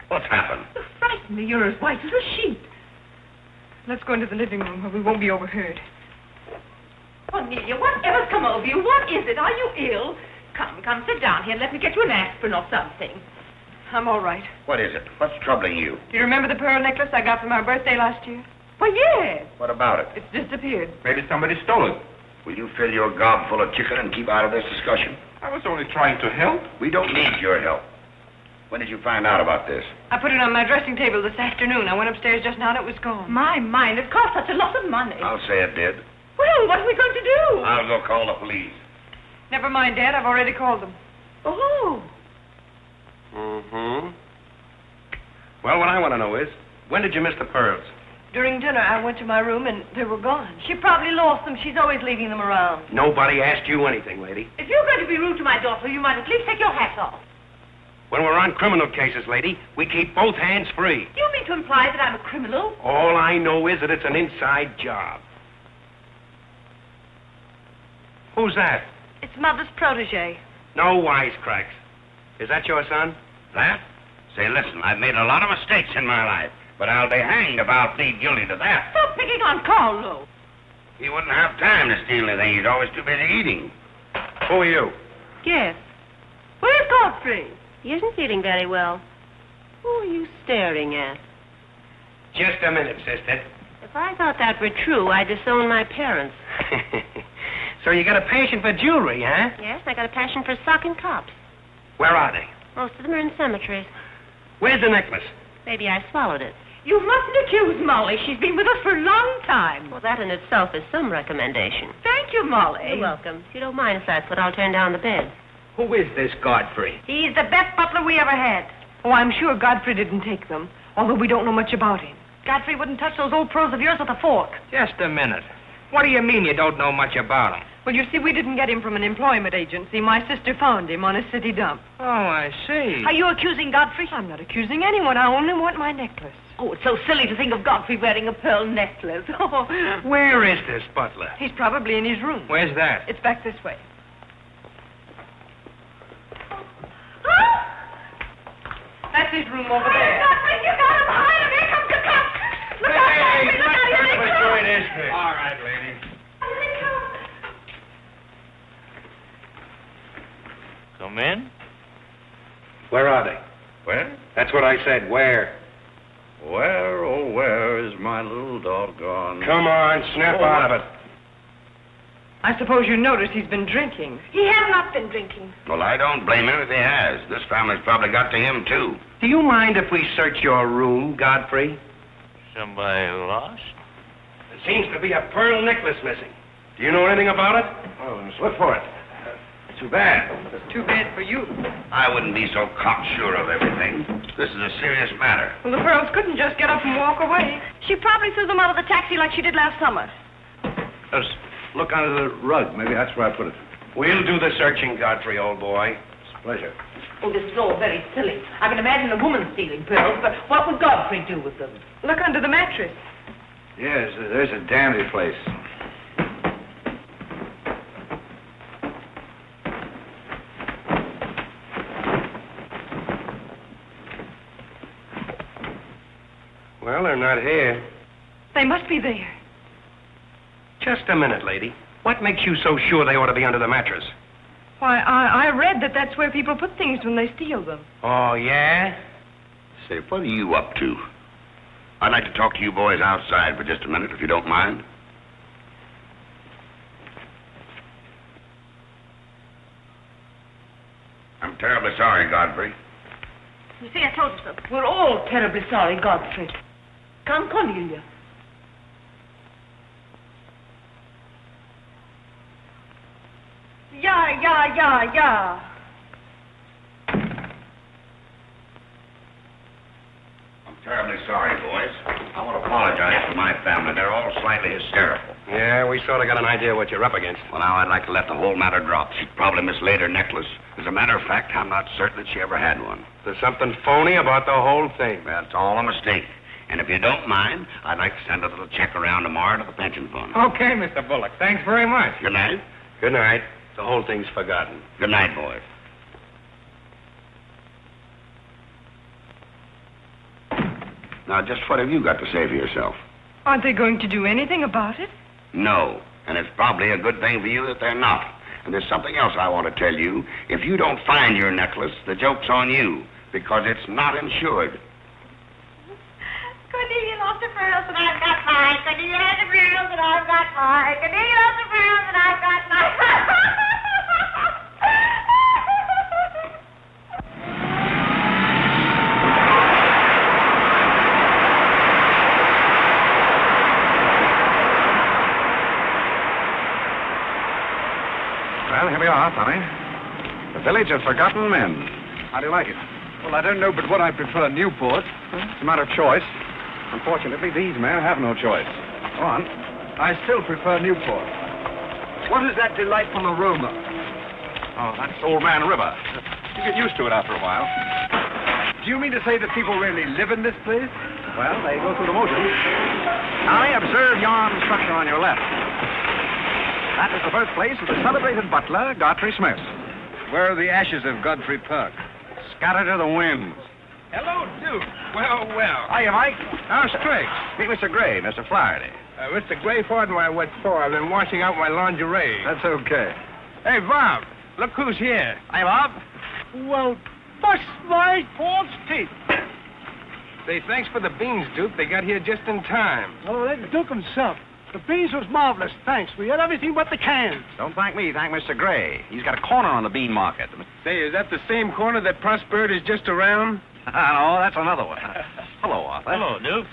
Speaker 4: What's happened?
Speaker 6: You frighten me. You're as white as a sheet.
Speaker 10: Let's go into the living room where we won't be overheard.
Speaker 6: Cornelia, whatever's come over you? What is it? Are you ill? Come, sit down here and let me get you an aspirin or something.
Speaker 10: I'm all right.
Speaker 4: What is it? What's troubling you?
Speaker 10: Do you remember the pearl necklace I got for my birthday last year?
Speaker 6: Why, yes.
Speaker 4: What about it?
Speaker 10: It's disappeared.
Speaker 4: Maybe somebody stole it. Will you fill your gob full of chicken and keep out of this discussion?
Speaker 15: I was only trying to help.
Speaker 4: We don't need your help. When did you find out about this?
Speaker 10: I put it on my dressing table this afternoon. I went upstairs just now and it was gone.
Speaker 6: My mind, it cost such a lot of money.
Speaker 4: I'll say it did.
Speaker 6: Well, what are we going to do?
Speaker 4: I'll go call the police.
Speaker 10: Never mind, Dad. I've already called them.
Speaker 6: Oh.
Speaker 9: Mm-hmm. Well, what I want to know is, when did you miss the pearls?
Speaker 10: During dinner, I went to my room and they were gone.
Speaker 11: She probably lost them. She's always leaving them around.
Speaker 9: Nobody asked you anything, lady.
Speaker 6: If you're going to be rude to my daughter, you might at least take your hat off.
Speaker 9: When we're on criminal cases, lady, we keep both hands free.
Speaker 6: You mean to imply that I'm a criminal?
Speaker 9: All I know is that it's an inside job. Who's that?
Speaker 11: It's Mother's protege.
Speaker 9: No wisecracks. Is that your son?
Speaker 4: That? Say, listen, I've made a lot of mistakes in my life, but I'll be hanged if I'll plead guilty to that.
Speaker 6: Stop picking on Carlo.
Speaker 4: He wouldn't have time to steal anything. He's always too busy eating.
Speaker 9: Who are you?
Speaker 8: Yes.
Speaker 6: Where's Godfrey?
Speaker 8: He isn't feeling very well. Who are you staring at?
Speaker 9: Just a minute, sister.
Speaker 8: If I thought that were true, I'd disown my parents.
Speaker 9: So you got a passion for jewelry, huh?
Speaker 8: Yes, I got a passion for socking cops.
Speaker 9: Where are they?
Speaker 8: Most of them are in cemeteries.
Speaker 9: Where's the necklace?
Speaker 8: Maybe I swallowed it.
Speaker 6: You mustn't accuse Molly. She's been with us for a long time.
Speaker 8: Well, that in itself is some recommendation.
Speaker 6: Thank you, Molly.
Speaker 8: You're welcome. If you don't mind, if that's what, I'll turn down the bed.
Speaker 9: Who is this Godfrey?
Speaker 11: He's the best butler we ever had.
Speaker 10: Oh, I'm sure Godfrey didn't take them, although we don't know much about him.
Speaker 11: Godfrey wouldn't touch those old pearls of yours with a fork.
Speaker 9: Just a minute. What do you mean you don't know much about him?
Speaker 10: Well, you see, we didn't get him from an employment agency. My sister found him on a city dump.
Speaker 9: Oh, I see.
Speaker 11: Are you accusing Godfrey?
Speaker 10: I'm not accusing anyone. I only want my necklace.
Speaker 6: Oh, it's so silly to think of Godfrey wearing a pearl necklace.
Speaker 9: Where is this butler?
Speaker 10: He's probably in his room.
Speaker 9: Where's that?
Speaker 10: It's back this way. That's his room over there.
Speaker 6: Godfrey, you got him behind him. Here comes the cop. Look out, Godfrey. Look out. Here they come.
Speaker 9: All right, lady.
Speaker 6: Here they come.
Speaker 7: Come in.
Speaker 9: Where are they?
Speaker 2: Where?
Speaker 9: That's what I said. Where?
Speaker 2: Where, oh, where is my little doggone...
Speaker 9: Come on, snap out of it.
Speaker 10: I suppose you noticed he's been drinking.
Speaker 11: He has not been drinking.
Speaker 4: Well, I don't blame him if he has. This family's probably got to him, too.
Speaker 9: Do you mind if we search your room, Godfrey?
Speaker 7: Somebody lost?
Speaker 9: There seems to be a pearl necklace missing. Do you know anything about it? Oh, let's look for it. Too bad.
Speaker 10: Too bad for you.
Speaker 4: I wouldn't be so cocksure of everything. This is a serious matter.
Speaker 10: Well, the pearls couldn't just get up and walk away.
Speaker 11: She probably threw them out of the taxi like she did last summer.
Speaker 2: Let's look under the rug. Maybe that's where I put it.
Speaker 9: We'll do the searching, Godfrey, old boy.
Speaker 2: It's a pleasure.
Speaker 6: Oh, this is all very silly. I can imagine a woman stealing pearls, but what would Godfrey do with them?
Speaker 10: Look under the mattress.
Speaker 2: Yes, there's a dandy place.
Speaker 9: Well, they're not here.
Speaker 10: They must be there.
Speaker 9: Just a minute, lady. What makes you so sure they ought to be under the mattress?
Speaker 10: Why, I read that that's where people put things when they steal them.
Speaker 9: Oh, yeah?
Speaker 4: Say, what are you up to? I'd like to talk to you boys outside for just a minute, if you don't mind. I'm terribly sorry, Godfrey.
Speaker 11: You see, I told you so.
Speaker 6: We're all terribly sorry, Godfrey. Come, Cornelia.
Speaker 11: Yeah.
Speaker 4: I'm Terribly sorry, boys. I want to apologize for my family. They're all slightly hysterical.
Speaker 1: Yeah, we sort of got an idea what you're up against.
Speaker 4: Well, now I'd like to let the whole matter drop. She probably mislaid her necklace. As a matter of fact, I'm not certain that she ever had one.
Speaker 1: There's something phony about the whole thing.
Speaker 4: That's all a mistake. And if you don't mind, I'd like to send a little check around tomorrow to the pension fund.
Speaker 1: Okay, Mr. Bullock. Thanks very much.
Speaker 4: Good night.
Speaker 1: Good night. The whole thing's forgotten.
Speaker 4: Good night, boys. Now, just what have you got to say for yourself?
Speaker 10: Aren't they going to do anything about it?
Speaker 4: No. And it's probably a good thing for you that they're not. And there's something else I want to tell you. If you don't find your necklace, the joke's on you, because it's not insured.
Speaker 3: Cornelia lost her pearls and I've got mine. Cornelia has her pearls and I've got mine. Cornelia lost her pearls and I've got mine.
Speaker 2: Well, here we are, Tommy. The Village of Forgotten Men. How do you like it?
Speaker 5: Well, I don't know but what I prefer Newport.
Speaker 2: It's a matter of choice. Unfortunately, these men have no choice. Go on.
Speaker 5: I still prefer Newport. What is that delightful aroma?
Speaker 2: Oh, that's Old Man River. You get used to it after a while.
Speaker 5: Do you mean to say that people really live in this place?
Speaker 2: Well, they go through the motions. Tommy, observe yon structure on your left. That is the birthplace of the celebrated butler, Godfrey Smith.
Speaker 5: Where are the ashes of Godfrey Park?
Speaker 2: Scattered to the winds.
Speaker 1: Hello, Duke. Well.
Speaker 2: Hiya, Mike.
Speaker 1: How's tricks?
Speaker 2: Meet Mr. Gray, Mr. Flaherty.
Speaker 1: Mr. Gray, pardon my what for. I've been washing out my lingerie.
Speaker 5: That's okay.
Speaker 1: Hey, Bob, look who's here.
Speaker 2: Hi, Bob.
Speaker 13: Well, bust my false teeth.
Speaker 1: Say, thanks for the beans, Duke. They got here just in time.
Speaker 13: Oh, that's Duke himself. The beans was marvelous, thanks. We had everything but the cans.
Speaker 2: Don't thank me, thank Mr. Gray. He's got a corner on the bean market.
Speaker 1: Say, is that the same corner that Prosperity is just around?
Speaker 2: No, that's another one. Hello, Arthur.
Speaker 7: Hello, Duke.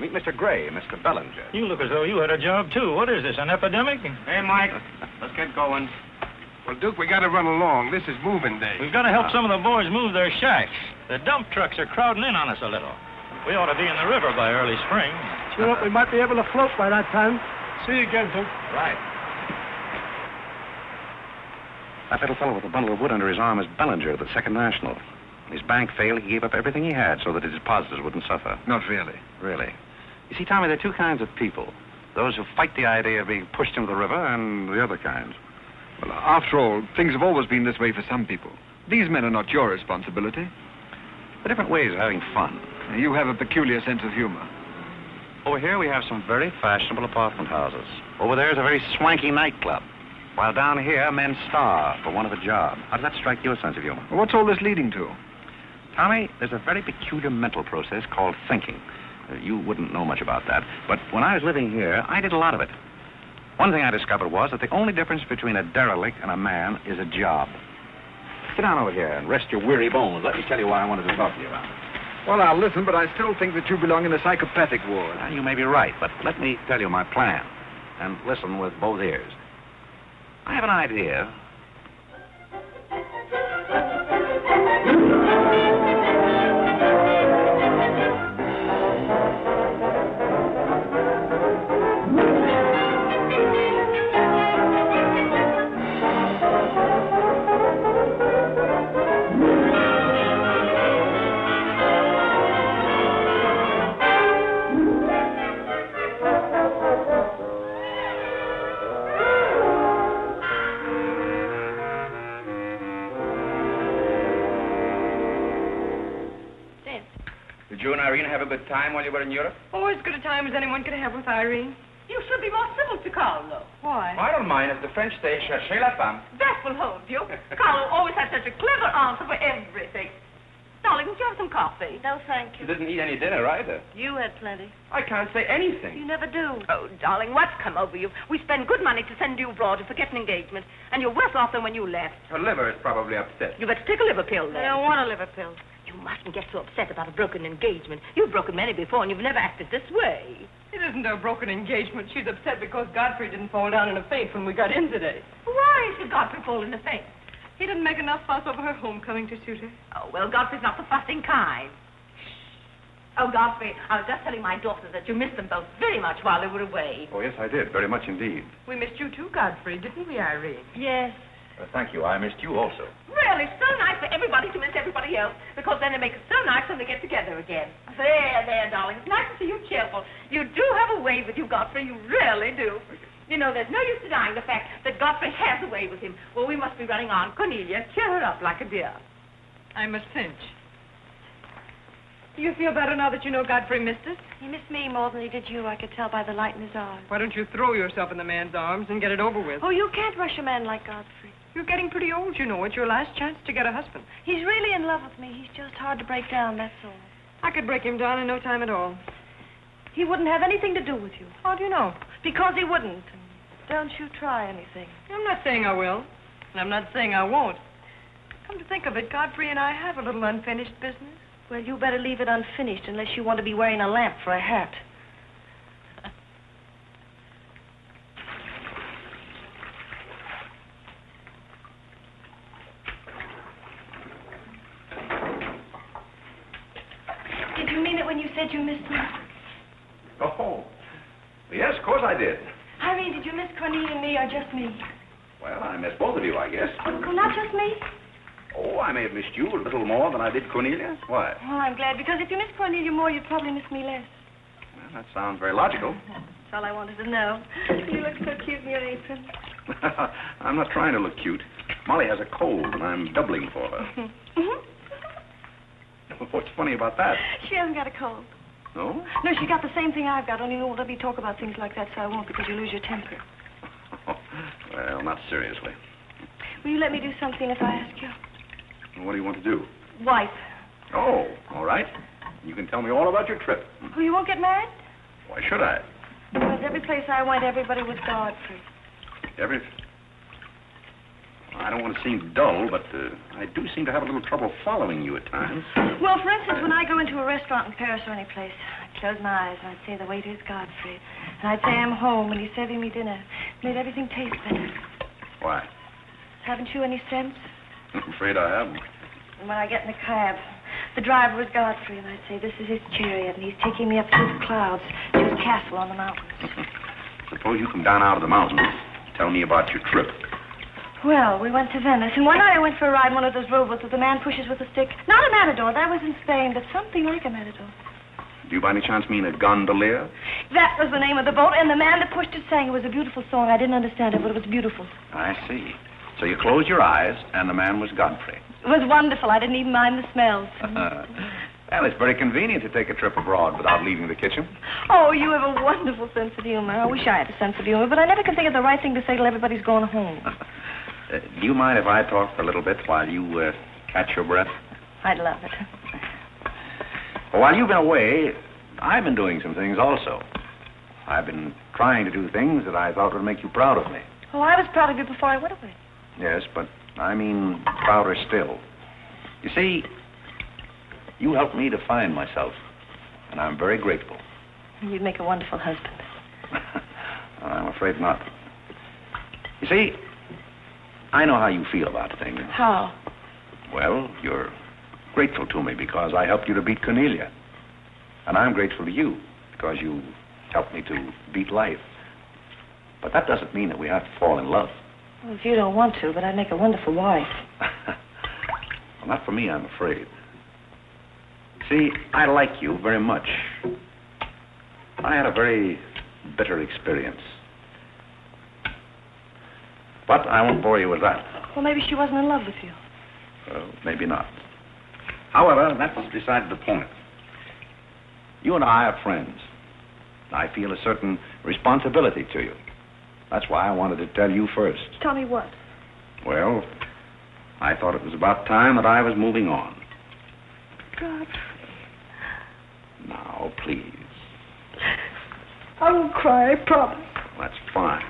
Speaker 2: Meet Mr. Gray, Mr. Bellinger.
Speaker 7: You look as though you had a job, too. What is this, an epidemic?
Speaker 2: Hey, Mike. Let's get going.
Speaker 1: Well, Duke, we got to run along. This is moving day.
Speaker 7: We've got to help some of the boys move their shacks. The dump trucks are crowding in on us a little. We ought to be in the river by early spring.
Speaker 13: Sure hope we might be able to float by that time. See you again, Duke.
Speaker 2: Right. That little fellow with the bundle of wood under his arm is Bellinger, the Second National. When his bank failed, he gave up everything he had so that his depositors wouldn't suffer.
Speaker 5: Not really.
Speaker 2: Really. You see, Tommy, there are two kinds of people. Those who fight the idea of being pushed into the river and the other kinds.
Speaker 5: Well, after all, things have always been this way for some people. These men are not your responsibility.
Speaker 2: They're different ways of having fun.
Speaker 5: You have a peculiar sense of humor.
Speaker 2: Over here we have some very fashionable apartment houses. Over there is a very swanky nightclub. While down here, men starve for want of a job. How does that strike your sense of humor?
Speaker 5: Well, what's all this leading to?
Speaker 2: Tommy, there's a very peculiar mental process called thinking. You wouldn't know much about that. But when I was living here, I did a lot of it. One thing I discovered was that the only difference between a derelict and a man is a job. Sit down over here and rest your weary bones. Let me tell you why I wanted to talk to you about it.
Speaker 5: Well, I'll listen, but I still think that you belong in the psychopathic ward.
Speaker 2: Well, you may be right, but let me tell you my plan. And listen with both ears. I have an idea.
Speaker 12: Did you and Irene have a good time while you were in Europe?
Speaker 10: Oh, as good a time as anyone could have with Irene.
Speaker 6: You should be more civil to Carlo.
Speaker 10: Why?
Speaker 12: I don't mind if the French say cherchez la femme.
Speaker 6: That will hold you. Carlo always has such a clever answer for everything. Darling, would you have some coffee?
Speaker 11: No, thank
Speaker 12: You
Speaker 11: you.
Speaker 12: didn't eat any dinner either.
Speaker 11: You had plenty.
Speaker 12: I can't say anything.
Speaker 11: You never do.
Speaker 6: Oh, darling, what's come over you? We spend good money to send you abroad to forget an engagement, and you're worse off than when you left.
Speaker 12: Her liver is probably upset.
Speaker 6: You better take a liver pill
Speaker 11: I
Speaker 6: then.
Speaker 11: don't want a liver pill.
Speaker 6: You mustn't get so upset about a broken engagement. You've broken many before, and you've never acted this way.
Speaker 10: It isn't a broken engagement. She's upset because Godfrey didn't fall down in a faint when we got in today.
Speaker 6: Why should Godfrey fall in a faint?
Speaker 10: He didn't make enough fuss over her homecoming to suit her.
Speaker 6: Oh, well, Godfrey's not the fussing kind. Oh, Godfrey, I was just telling my daughters that you missed them both very much while they were away.
Speaker 2: Oh, yes, I did. Very much indeed.
Speaker 10: We missed you too, Godfrey, didn't we, Irene?
Speaker 11: Yes.
Speaker 2: Thank you. I missed you also.
Speaker 6: Really, so nice for everybody to miss everybody else, because then it makes it so nice when they get together again. There, darling. It's nice to see you cheerful. You do have a way with you, Godfrey. You really do. You know, there's no use denying the fact that Godfrey has a way with him. Well, we must be running on. Cornelia, cheer her up like a dear.
Speaker 10: I'm Miss Finch. Do you feel better now that you know Godfrey missed us?
Speaker 11: He missed me more than he did you. I could tell by the light in his eyes.
Speaker 10: Why don't you throw yourself in the man's arms and get it over with?
Speaker 11: Oh, you can't rush a man like Godfrey.
Speaker 10: You're getting pretty old, you know. It's your last chance to get a husband.
Speaker 11: He's really in love with me. He's just hard to break down, that's all.
Speaker 10: I could break him down in no time at all.
Speaker 11: He wouldn't have anything to do with you.
Speaker 10: How do you know?
Speaker 11: Because he wouldn't. Don't you try anything.
Speaker 10: I'm not saying I will, and I'm not saying I won't. Come to think of it, Godfrey and I have a little unfinished business.
Speaker 11: Well, you better leave it unfinished unless you want to be wearing a lamp for a hat. Did you mean it when you said you missed me?
Speaker 2: Oh, yes, of course I did.
Speaker 11: Irene, did you miss Cornelia and me or just me?
Speaker 2: Well, I missed both of you, I guess.
Speaker 11: Oh, not just me?
Speaker 2: Oh, I may have missed you a little more than I did Cornelia. Why?
Speaker 11: Oh, I'm glad, because if you miss Cornelia more, you'd probably miss me less.
Speaker 2: Well, that sounds very logical.
Speaker 11: That's all I wanted to know. You look so cute in your apron.
Speaker 2: I'm not trying to look cute. Molly has a cold, and I'm doubling for her. What's funny about that?
Speaker 11: She hasn't got a cold.
Speaker 2: No?
Speaker 11: No, she's got the same thing I've got, only you won't let me talk about things like that, so I won't, because you lose your temper.
Speaker 2: Well, not seriously.
Speaker 11: Will you let me do something if I ask you?
Speaker 2: What do you want to do?
Speaker 11: Wife.
Speaker 2: Oh, all right. You can tell me all about your trip.
Speaker 11: Oh, you won't get married?
Speaker 2: Why should I?
Speaker 11: Because every place I went, everybody was Godfrey.
Speaker 2: I don't want to seem dull, but I do seem to have a little trouble following you at times.
Speaker 11: Well, for instance, when I go into a restaurant in Paris or any place, I'd close my eyes and I'd say the waiter is Godfrey. And I'd say I'm home and he's serving me dinner. Made everything taste better.
Speaker 2: Why?
Speaker 11: Haven't you any sense?
Speaker 2: I'm afraid I haven't.
Speaker 11: And when I get in the cab, the driver was Godfrey, and I'd say, this is his chariot, and he's taking me up through the clouds to his castle on the mountains.
Speaker 2: Suppose you come down out of the mountains. Tell me about your trip.
Speaker 11: Well, we went to Venice, and one night I went for a ride in one of those rowboats that the man pushes with a stick. Not a matador, that was in Spain, but something like a matador.
Speaker 2: Do you by any chance mean a gondolier?
Speaker 11: That was the name of the boat, and the man that pushed it sang. It was a beautiful song. I didn't understand it, but it was beautiful.
Speaker 2: I see. So you closed your eyes, and the man was Godfrey.
Speaker 11: It was wonderful. I didn't even mind the smells.
Speaker 2: Well, it's very convenient to take a trip abroad without leaving the kitchen.
Speaker 11: Oh, you have a wonderful sense of humor. I wish I had a sense of humor, but I never can think of the right thing to say till everybody's going home.
Speaker 2: Do you mind if I talk for a little bit while you catch your breath?
Speaker 11: I'd love it.
Speaker 2: Well, while you've been away, I've been doing some things also. I've been trying to do things that I thought would make you proud of me.
Speaker 11: Oh, I was proud of you before I went away.
Speaker 2: Yes, but I mean prouder still. You see, you helped me to find myself, and I'm very grateful.
Speaker 11: You'd make a wonderful husband.
Speaker 2: I'm afraid not. You see, I know how you feel about things.
Speaker 11: How?
Speaker 2: Well, you're grateful to me because I helped you to beat Cornelia. And I'm grateful to you because you helped me to beat life. But that doesn't mean that we have to fall in love.
Speaker 11: Well, if you don't want to, but I'd make a wonderful wife.
Speaker 2: Well, not for me, I'm afraid. See, I like you very much. I had a very bitter experience. But I won't bore you with that.
Speaker 11: Well, maybe she wasn't in love with you.
Speaker 2: Maybe not. However, that's beside the point. You and I are friends. I feel a certain responsibility to you. That's why I wanted to tell you first.
Speaker 11: Tell me what?
Speaker 2: Well, I thought it was about time that I was moving on.
Speaker 11: God.
Speaker 2: Now, please.
Speaker 11: I won't cry, I promise.
Speaker 2: That's fine.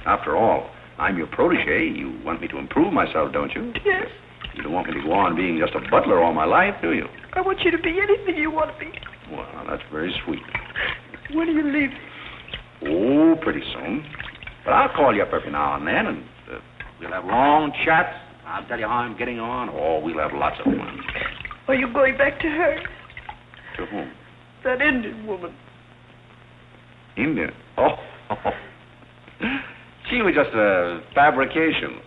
Speaker 2: After all, I'm your protege. You want me to improve myself, don't you?
Speaker 11: Yes.
Speaker 2: You don't want me to go on being just a butler all my life, do you?
Speaker 11: I want you to be anything you want to be.
Speaker 2: Well, that's very sweet.
Speaker 11: When are you leaving?
Speaker 2: Oh, pretty soon. But I'll call you up every now and then, and we'll have long chats. I'll tell you how I'm getting on. Oh, we'll have lots of fun.
Speaker 11: Are you going back to her?
Speaker 2: To whom?
Speaker 6: That Indian woman.
Speaker 2: Indian? Oh. She was just a fabrication.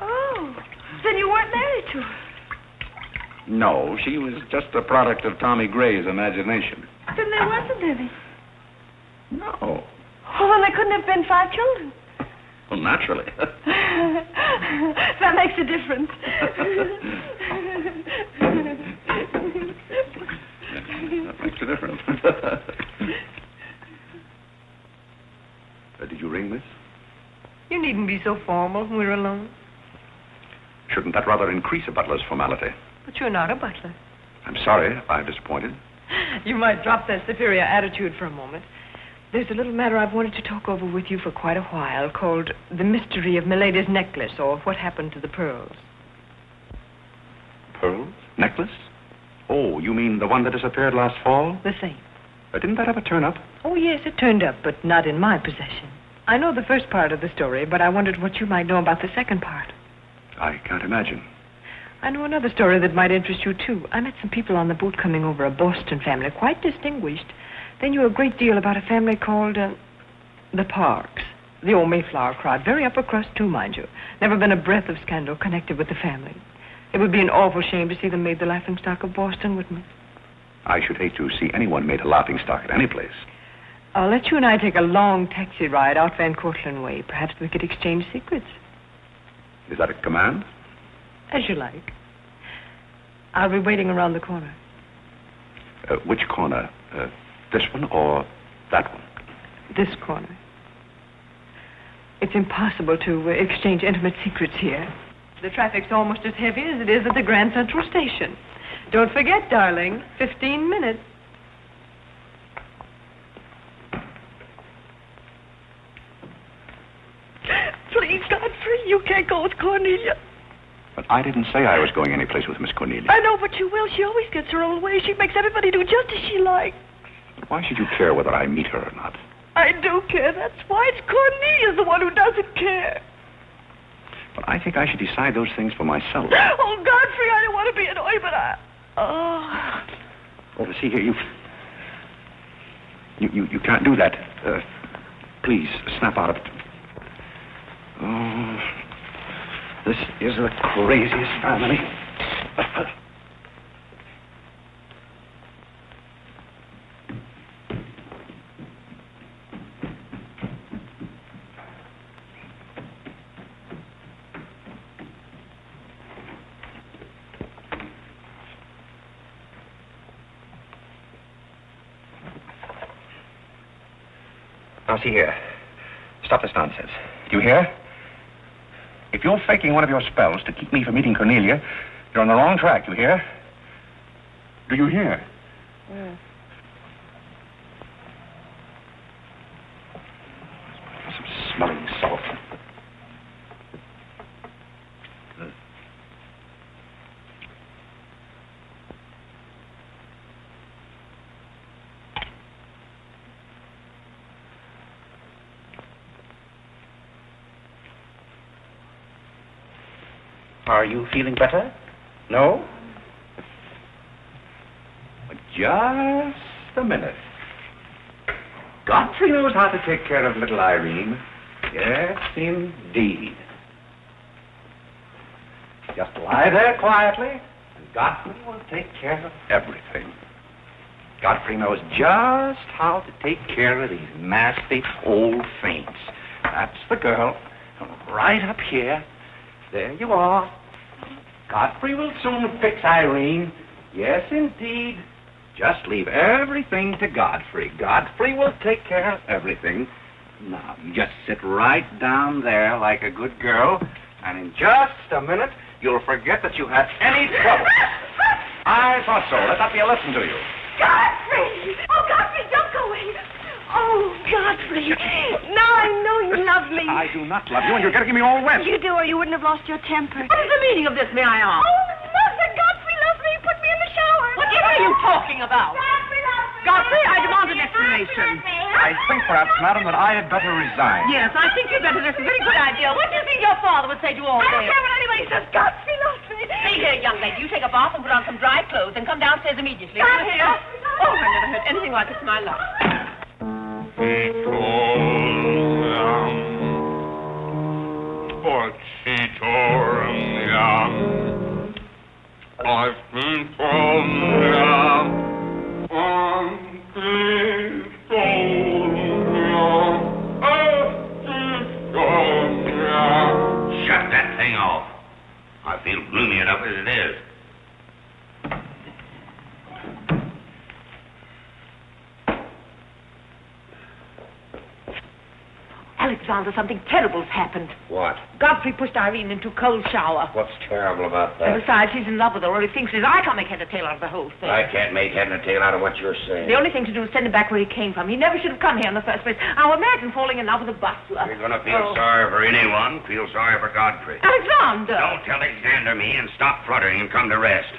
Speaker 11: Oh, then you weren't married to her.
Speaker 2: No, she was just a product of Tommy Gray's imagination.
Speaker 11: Then there wasn't any.
Speaker 2: No.
Speaker 11: Oh, well, there couldn't have been 5 children.
Speaker 2: Well, naturally.
Speaker 11: That makes a difference.
Speaker 2: That makes a difference. Did you ring, miss?
Speaker 10: You needn't be so formal when we're alone.
Speaker 2: Shouldn't that rather increase a butler's formality?
Speaker 10: But you're not a butler.
Speaker 2: I'm sorry if I've disappointed.
Speaker 10: You might drop that superior attitude for a moment. There's a little matter I've wanted to talk over with you for quite a while called The Mystery of Milady's Necklace, or What Happened to the Pearls.
Speaker 2: Pearls? Necklace? Oh, you mean the one that disappeared last fall?
Speaker 10: The same.
Speaker 2: Didn't that ever turn up?
Speaker 10: Oh, yes, it turned up, but not in my possession. I know the first part of the story, but I wondered what you might know about the second part.
Speaker 2: I can't imagine.
Speaker 10: I know another story that might interest you, too. I met some people on the boat coming over, a Boston family, quite distinguished. They knew a great deal about a family called, the Parks. The old Mayflower crowd. Very upper crust, too, mind you. Never been a breath of scandal connected with the family. It would be an awful shame to see them made the laughingstock of Boston, wouldn't it?
Speaker 2: I should hate to see anyone made a laughingstock at any place.
Speaker 10: I'll let you and I take a long taxi ride out Van Cortlandt way. Perhaps we could exchange secrets.
Speaker 2: Is that a command?
Speaker 10: As you like. I'll be waiting around the corner.
Speaker 2: Which corner? This one or that one?
Speaker 10: This corner. It's impossible to exchange intimate secrets here. The traffic's almost as heavy as it is at the Grand Central Station. Don't forget, darling, 15 minutes.
Speaker 6: Please, Godfrey, you can't go with Cornelia.
Speaker 2: But I didn't say I was going any place with Miss Cornelia.
Speaker 6: I know, but you will. She always gets her own way. She makes everybody do just as she likes.
Speaker 2: Why should you care whether I meet her or not?
Speaker 6: I do care. That's why it's Cornelia's the one who doesn't care.
Speaker 2: But I think I should decide those things for myself.
Speaker 6: Oh, Godfrey, I don't want to be annoyed, but I... Oh,
Speaker 2: see here, you can't do that. Please, snap out of it. Oh, this is the craziest family. Now, see here. Stop this nonsense. Do you hear? If you're faking one of your spells to keep me from meeting Cornelia, you're on the wrong track, you hear? Do you hear?
Speaker 10: Yeah.
Speaker 2: Some smelling salt. Are you feeling better? No? Just a minute. Godfrey knows how to take care of little Irene. Yes, indeed. Just lie there quietly, and Godfrey will take care of everything. Godfrey knows just how to take care of these nasty old faints. That's the girl. Right up here. There you are. Godfrey will soon fix Irene. Yes, indeed. Just leave everything to Godfrey. Godfrey will take care of everything. Now, you just sit right down there like a good girl, and in just a minute, you'll forget that you had any trouble. I thought so. Let that be a lesson to you.
Speaker 6: Godfrey! Oh, Godfrey, don't go away. Oh, Godfrey. Now I know you love me.
Speaker 2: I do not love you, and you're getting me all wet.
Speaker 11: You do, or you wouldn't have lost your temper.
Speaker 6: What is the meaning of this, may I ask?
Speaker 11: Oh, Mother, Godfrey loves me. Put me in the shower.
Speaker 6: Whatever are you talking about?
Speaker 11: Godfrey loves me.
Speaker 6: Godfrey, I demand an explanation.
Speaker 2: I think perhaps, madam, that I had better resign.
Speaker 6: Yes, I think you'd better. That's a very good idea. What do you think your father would say to all
Speaker 11: I
Speaker 6: this?
Speaker 11: don't care what anybody says. Godfrey loves me.
Speaker 6: See here, young lady. You take a bath and put on some dry clothes and come downstairs immediately.
Speaker 11: Godfrey
Speaker 6: You hear?
Speaker 11: loves me.
Speaker 6: Oh, I never heard anything like it in my life.
Speaker 16: I've been
Speaker 4: Shut that thing off. I feel gloomy enough as it is.
Speaker 6: Alexander, something terrible's happened.
Speaker 4: What?
Speaker 6: Godfrey pushed Irene into a cold shower.
Speaker 4: What's terrible about that?
Speaker 6: And besides, he's in love with her, or he thinks it is. I can't make head or tail out of the whole thing.
Speaker 4: I can't make head and tail out of what you're saying.
Speaker 6: The only thing to do is send him back where he came from. He never should have come here in the first place. Now imagine falling in love with a butler.
Speaker 4: You're going to feel sorry for anyone. Feel sorry for Godfrey.
Speaker 6: Alexander!
Speaker 4: Don't tell Alexander me and stop fluttering and come to rest.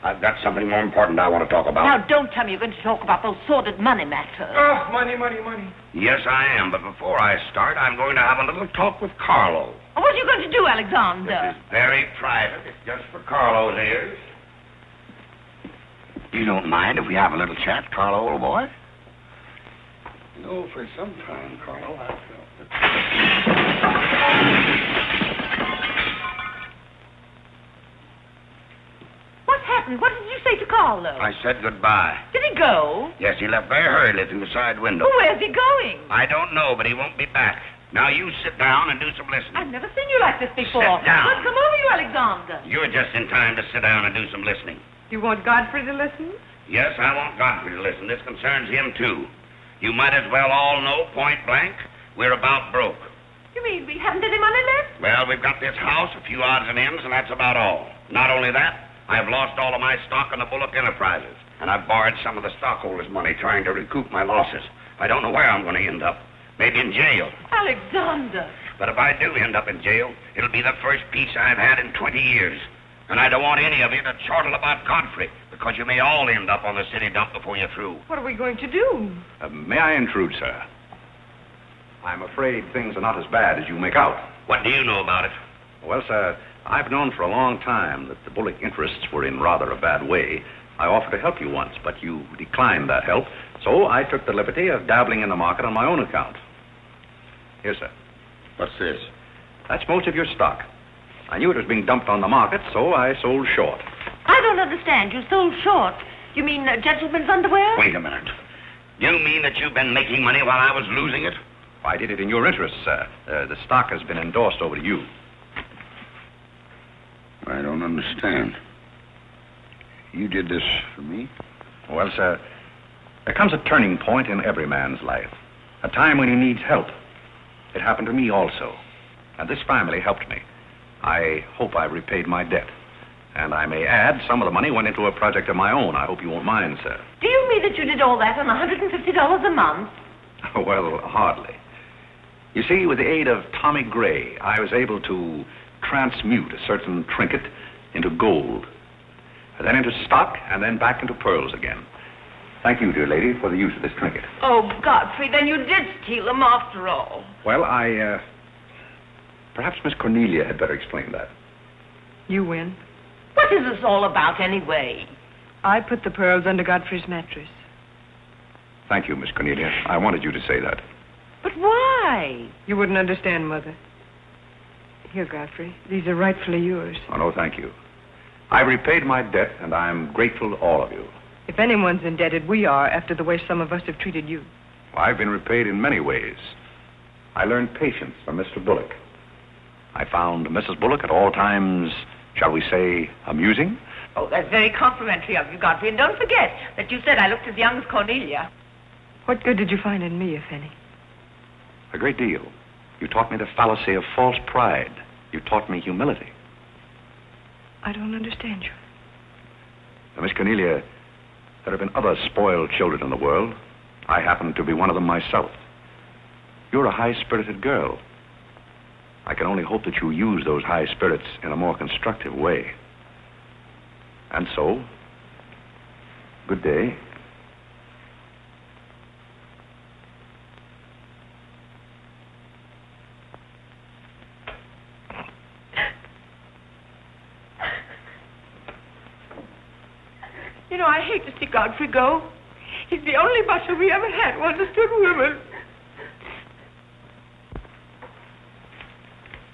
Speaker 4: I've got something more important I want to talk about.
Speaker 6: Now, don't tell me you're going to talk about those sordid money matters.
Speaker 13: Oh, money, money, money.
Speaker 4: Yes, I am, but before I start, I'm going to have a little talk with Carlo.
Speaker 6: What are you going to do, Alexander?
Speaker 4: This is very private. It's just for Carlo's ears. You don't mind if we have a little chat, Carlo, old boy? You know, for some time, Carlo, I felt that...
Speaker 6: What happened? What did you say to Carlo?
Speaker 4: I said goodbye.
Speaker 6: Did he go?
Speaker 4: Yes, he left very hurriedly through the side window.
Speaker 6: Well, where's he going?
Speaker 4: I don't know, but he won't be back. Now, you sit down and do some listening.
Speaker 6: I've never seen you like this before.
Speaker 4: Sit down.
Speaker 6: What's come over you, Alexander?
Speaker 4: You're just in time to sit down and do some listening.
Speaker 10: You want Godfrey to listen?
Speaker 4: Yes, I want Godfrey to listen. This concerns him, too. You might as well all know, point blank, we're about broke.
Speaker 6: You mean we haven't any money left?
Speaker 4: Well, we've got this house, a few odds and ends, and that's about all. Not only that, I've lost all of my stock in the Bullock Enterprises, and I've borrowed some of the stockholders' money trying to recoup my losses. I don't know where I'm going to end up. Maybe in jail.
Speaker 6: Alexander!
Speaker 4: But if I do end up in jail, it'll be the first peace I've had in 20 years. And I don't want any of you to chortle about Godfrey, because you may all end up on the city dump before you're through.
Speaker 10: What are we going to do?
Speaker 2: May I intrude, sir? I'm afraid things are not as bad as you make out.
Speaker 4: What do you know about it?
Speaker 2: Well, sir, I've known for a long time that the Bullock interests were in rather a bad way. I offered to help you once, but you declined that help, so I took the liberty of dabbling in the market on my own account. Here, sir.
Speaker 4: What's this?
Speaker 2: That's most of your stock. I knew it was being dumped on the market, so I sold short.
Speaker 6: I don't understand. You sold short. You mean gentlemen's underwear?
Speaker 4: Wait a minute. You mean that you've been making money while I was losing it?
Speaker 2: I did it in your interest, sir. The stock has been endorsed over to you.
Speaker 4: I don't understand. You did this for me?
Speaker 2: Well, sir, there comes a turning point in every man's life. A time when he needs help. It happened to me also. And this family helped me. I hope I repaid my debt. And I may add, some of the money went into a project of my own. I hope you won't mind, sir.
Speaker 6: Do you mean that you did all that on $150 a month?
Speaker 2: Well, hardly. You see, with the aid of Tommy Gray, I was able to transmute a certain trinket into gold, and then into stock, and then back into pearls again. Thank you, dear lady, for the use of this trinket.
Speaker 6: Oh, Godfrey, then you did steal them after all.
Speaker 2: Well, perhaps Miss Cornelia had better explain that.
Speaker 10: You win.
Speaker 6: What is this all about, anyway?
Speaker 10: I put the pearls under Godfrey's mattress.
Speaker 2: Thank you, Miss Cornelia. I wanted you to say that.
Speaker 6: But why?
Speaker 10: You wouldn't understand, Mother. Here, Godfrey. These are rightfully yours.
Speaker 2: Oh, no, thank you. I've repaid my debt, and I'm grateful to all of you.
Speaker 10: If anyone's indebted, we are, after the way some of us have treated you.
Speaker 2: I've been repaid in many ways. I learned patience from Mr. Bullock. I found Mrs. Bullock at all times, shall we say, amusing.
Speaker 6: Oh, that's very complimentary of you, Godfrey. And don't forget that you said I looked as young as Cornelia.
Speaker 10: What good did you find in me, if any?
Speaker 2: A great deal. You taught me the fallacy of false pride. You taught me humility.
Speaker 10: I don't understand you.
Speaker 2: Now, Miss Cornelia, there have been other spoiled children in the world. I happen to be one of them myself. You're a high-spirited girl. I can only hope that you use those high spirits in a more constructive way. And so, good day.
Speaker 6: You know, I hate hate to see Godfrey go. He's the only butler we ever had who understood women.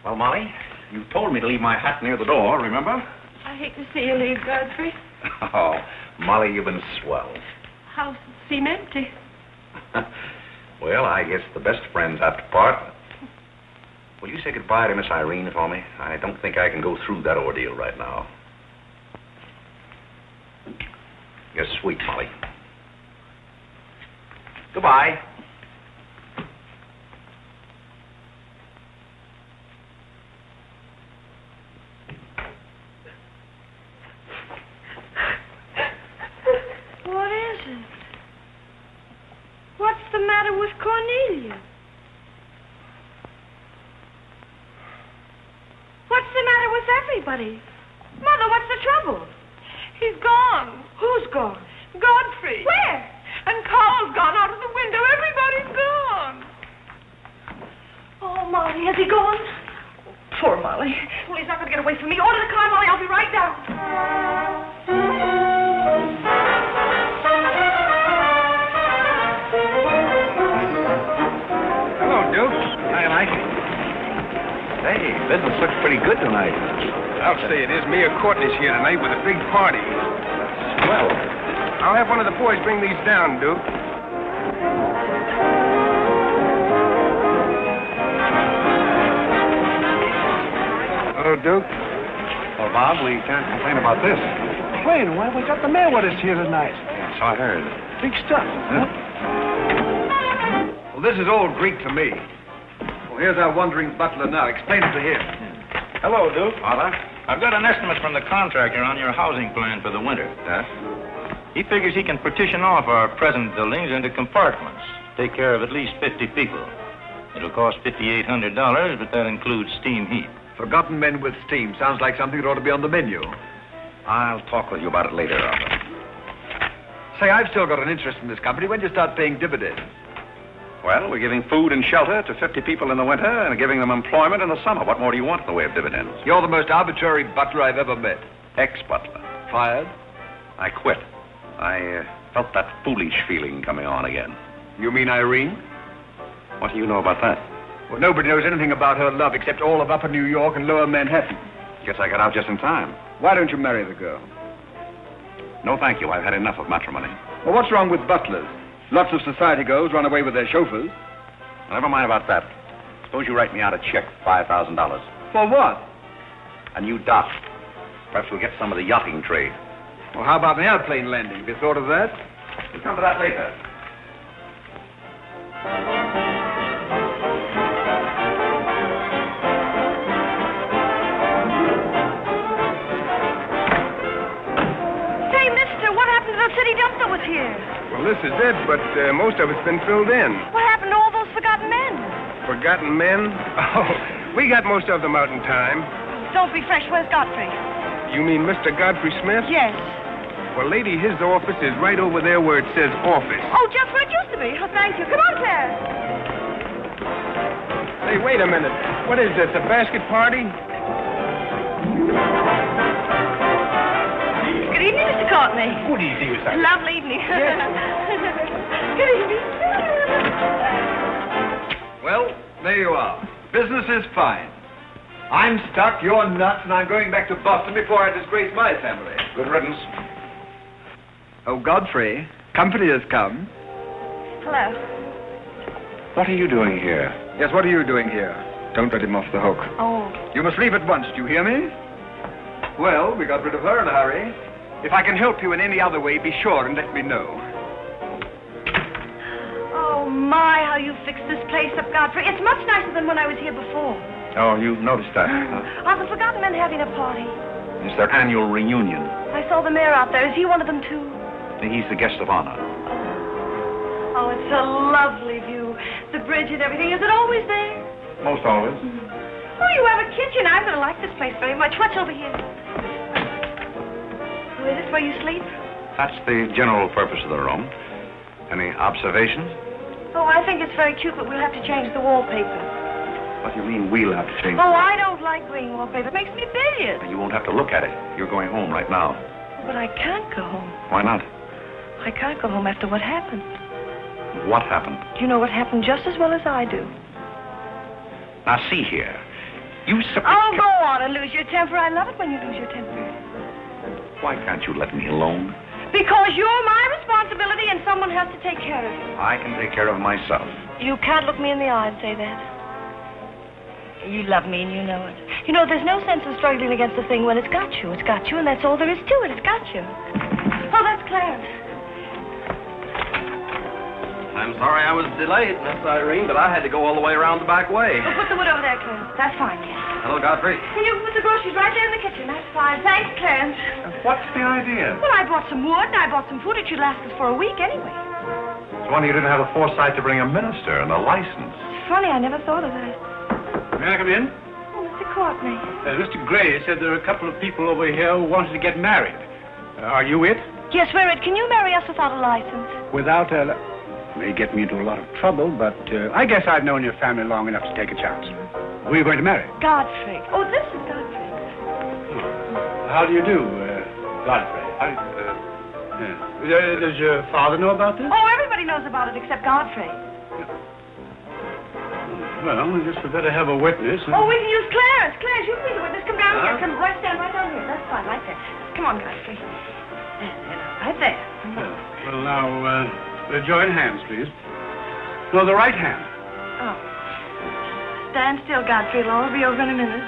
Speaker 2: Well, Molly, you told me to leave my hat near the door, remember?
Speaker 6: I hate to see you leave, Godfrey.
Speaker 2: Oh, Molly, you've been swell.
Speaker 6: House seem empty.
Speaker 2: Well, I guess the best friends have to part. Will you say goodbye to Miss Irene for me? I don't think I can go through that ordeal right now. You're sweet, Molly. Goodbye.
Speaker 11: What is it? What's the matter with Cornelia? What's the matter with everybody? Mother, what's the trouble?
Speaker 6: He's gone.
Speaker 11: Who's gone?
Speaker 6: Godfrey.
Speaker 11: Where?
Speaker 6: And Carl's gone out of the window. Everybody's gone.
Speaker 11: Oh, Molly, has he gone? Poor Molly. Well, he's not going to get away from me. Order the car, Molly. I'll be right down.
Speaker 1: Hello, Duke.
Speaker 2: Hi, Mike. Hey, business looks pretty good tonight.
Speaker 1: I'll say it is. Mayor Courtney's here tonight with a big party.
Speaker 2: Well,
Speaker 1: I'll have one of the boys bring these down, Duke. Hello, Duke.
Speaker 2: well, Bob, we can't complain about this.
Speaker 13: Complain? Why, we got the mayor with us here tonight.
Speaker 2: Yeah, so I heard.
Speaker 13: Big stuff.
Speaker 2: Huh?
Speaker 5: Well, this is all Greek to me. Well, here's our wandering butler now. Explain it to him.
Speaker 7: Hello, Duke.
Speaker 2: Father?
Speaker 7: I've got an estimate from the contractor on your housing plan for the winter.
Speaker 2: Yes?
Speaker 7: He figures he can partition off our present buildings into compartments, take care of at least 50 people. It'll cost $5,800, but that includes steam heat.
Speaker 5: Forgotten men with steam. Sounds like something that ought to be on the menu.
Speaker 2: I'll talk with you about it later, Arthur.
Speaker 5: Say, I've still got an interest in this company. When do you start paying dividends?
Speaker 2: Well, we're giving food and shelter to 50 people in the winter and giving them employment in the summer. What more do you want in the way of dividends?
Speaker 5: You're the most arbitrary butler I've ever met.
Speaker 2: Ex-butler.
Speaker 5: Fired?
Speaker 2: I quit. I felt that foolish feeling coming on again.
Speaker 5: You mean Irene?
Speaker 2: What do you know about that?
Speaker 5: Well, nobody knows anything about her love except all of Upper New York and Lower Manhattan.
Speaker 2: Guess I got out just in time.
Speaker 5: Why don't you marry the girl?
Speaker 2: No, thank you. I've had enough of matrimony.
Speaker 5: Well, what's wrong with butlers? Lots of society girls run away with their chauffeurs.
Speaker 2: Never mind about that. Suppose you write me out a check for $5,000.
Speaker 5: For what?
Speaker 2: A new dock. Perhaps we'll get some of the yachting trade.
Speaker 5: Well, how about an airplane landing? Have you thought of that?
Speaker 2: We'll come to that later.
Speaker 11: Say, mister, what happened to the city dump that was here?
Speaker 1: Well, this is it, but most of it's been filled in.
Speaker 11: What happened to all those forgotten men?
Speaker 1: Forgotten men? Oh, we got most of them out in time.
Speaker 11: Don't be fresh. Where's Godfrey?
Speaker 1: You mean Mr. Godfrey Smith?
Speaker 11: Yes.
Speaker 1: Well, lady, his office is right over there where it says office.
Speaker 11: Oh, just where it used to be. Oh, thank you. Come on, Claire.
Speaker 1: Hey, wait a minute. What is this, a basket party?
Speaker 11: Good evening, Mr. Courtney.
Speaker 13: Good evening, sir.
Speaker 11: Lovely evening.
Speaker 13: Yes.
Speaker 11: Good evening.
Speaker 5: Well, there you are. Business is fine. I'm stuck, you're nuts, and I'm going back to Boston before I disgrace my family.
Speaker 2: Good riddance.
Speaker 5: Oh, Godfrey, company has come.
Speaker 11: Hello.
Speaker 2: What are you doing here?
Speaker 5: Yes, what are you doing here? Don't let him off the hook.
Speaker 11: Oh.
Speaker 5: You must leave at once, do you hear me? Well, we got rid of her in a hurry. If I can help you in any other way, be sure and let me know.
Speaker 11: Oh, my, how you fixed this place up, Godfrey. It's much nicer than when I was here before.
Speaker 2: Oh, you've noticed that, huh?
Speaker 11: Are the forgotten men having a party?
Speaker 2: It's their annual reunion.
Speaker 11: I saw the mayor out there. Is he one of them, too?
Speaker 2: He's the guest of honor.
Speaker 11: Oh, it's a lovely view. The bridge and everything. Is it always there?
Speaker 2: Most always.
Speaker 11: Oh, you have a kitchen. I'm going to like this place very much. What's over here? Oh, is this where you sleep?
Speaker 2: That's the general purpose of the room. Any observations?
Speaker 11: Oh, I think it's very cute, but we'll have to change the wallpaper.
Speaker 2: What do you mean we'll have to change?
Speaker 11: Oh, I don't like green wallpaper. It makes me bilious.
Speaker 2: You won't have to look at it. You're going home right now.
Speaker 11: But I can't go home.
Speaker 2: Why not?
Speaker 11: I can't go home after what happened.
Speaker 2: What happened?
Speaker 11: You know what happened just as well as I do.
Speaker 2: Now, see here. You simply...
Speaker 11: Oh, go on and lose your temper. I love it when you lose your temper.
Speaker 2: Why can't you let me alone?
Speaker 11: Because you're my responsibility and someone has to take care of you.
Speaker 2: I can take care of myself.
Speaker 11: You can't look me in the eye and say that. You love me and you know it. You know, there's no sense in struggling against a thing when it's got you. It's got you, and that's all there is to it. It's got you. Oh, that's Clarence.
Speaker 9: I'm sorry I was delayed, Miss Irene, but I had to go all the way around the back way.
Speaker 11: Well, put the wood over there, Clarence. That's fine, yes.
Speaker 9: Hello, Godfrey.
Speaker 11: Can you put the groceries right there in the kitchen? That's fine. Thanks, Clarence.
Speaker 12: What's the idea?
Speaker 11: Well, I brought some wood, and I bought some food. It should last us for a week anyway.
Speaker 12: It's wonder you didn't have the foresight to bring a minister and a license.
Speaker 11: It's funny, I never thought of that.
Speaker 16: May I come in?
Speaker 11: Oh, Mr. Courtney.
Speaker 16: Mr. Gray said there are a couple of people over here who wanted to get married. Are you it?
Speaker 11: Yes, we're it. Can you marry us without a license?
Speaker 16: Without a... May get me into a lot of trouble, but I guess I've known your family long enough to take a chance. Who are you going to marry?
Speaker 11: Godfrey. Oh, this is Godfrey.
Speaker 16: How do you do, Godfrey? Does your father know about this?
Speaker 11: Oh, everybody knows about it except Godfrey.
Speaker 16: Well, I guess we better have a witness.
Speaker 11: Oh, we can use Clarence. Clarence, you can be the witness. Come down here. Come right stand right down here. That's fine, right there. Come on, Godfrey. Right there.
Speaker 16: Well, now, join hands, please. No, the right hand.
Speaker 11: Oh. Stand still, Godfrey. It'll all be over in a minute.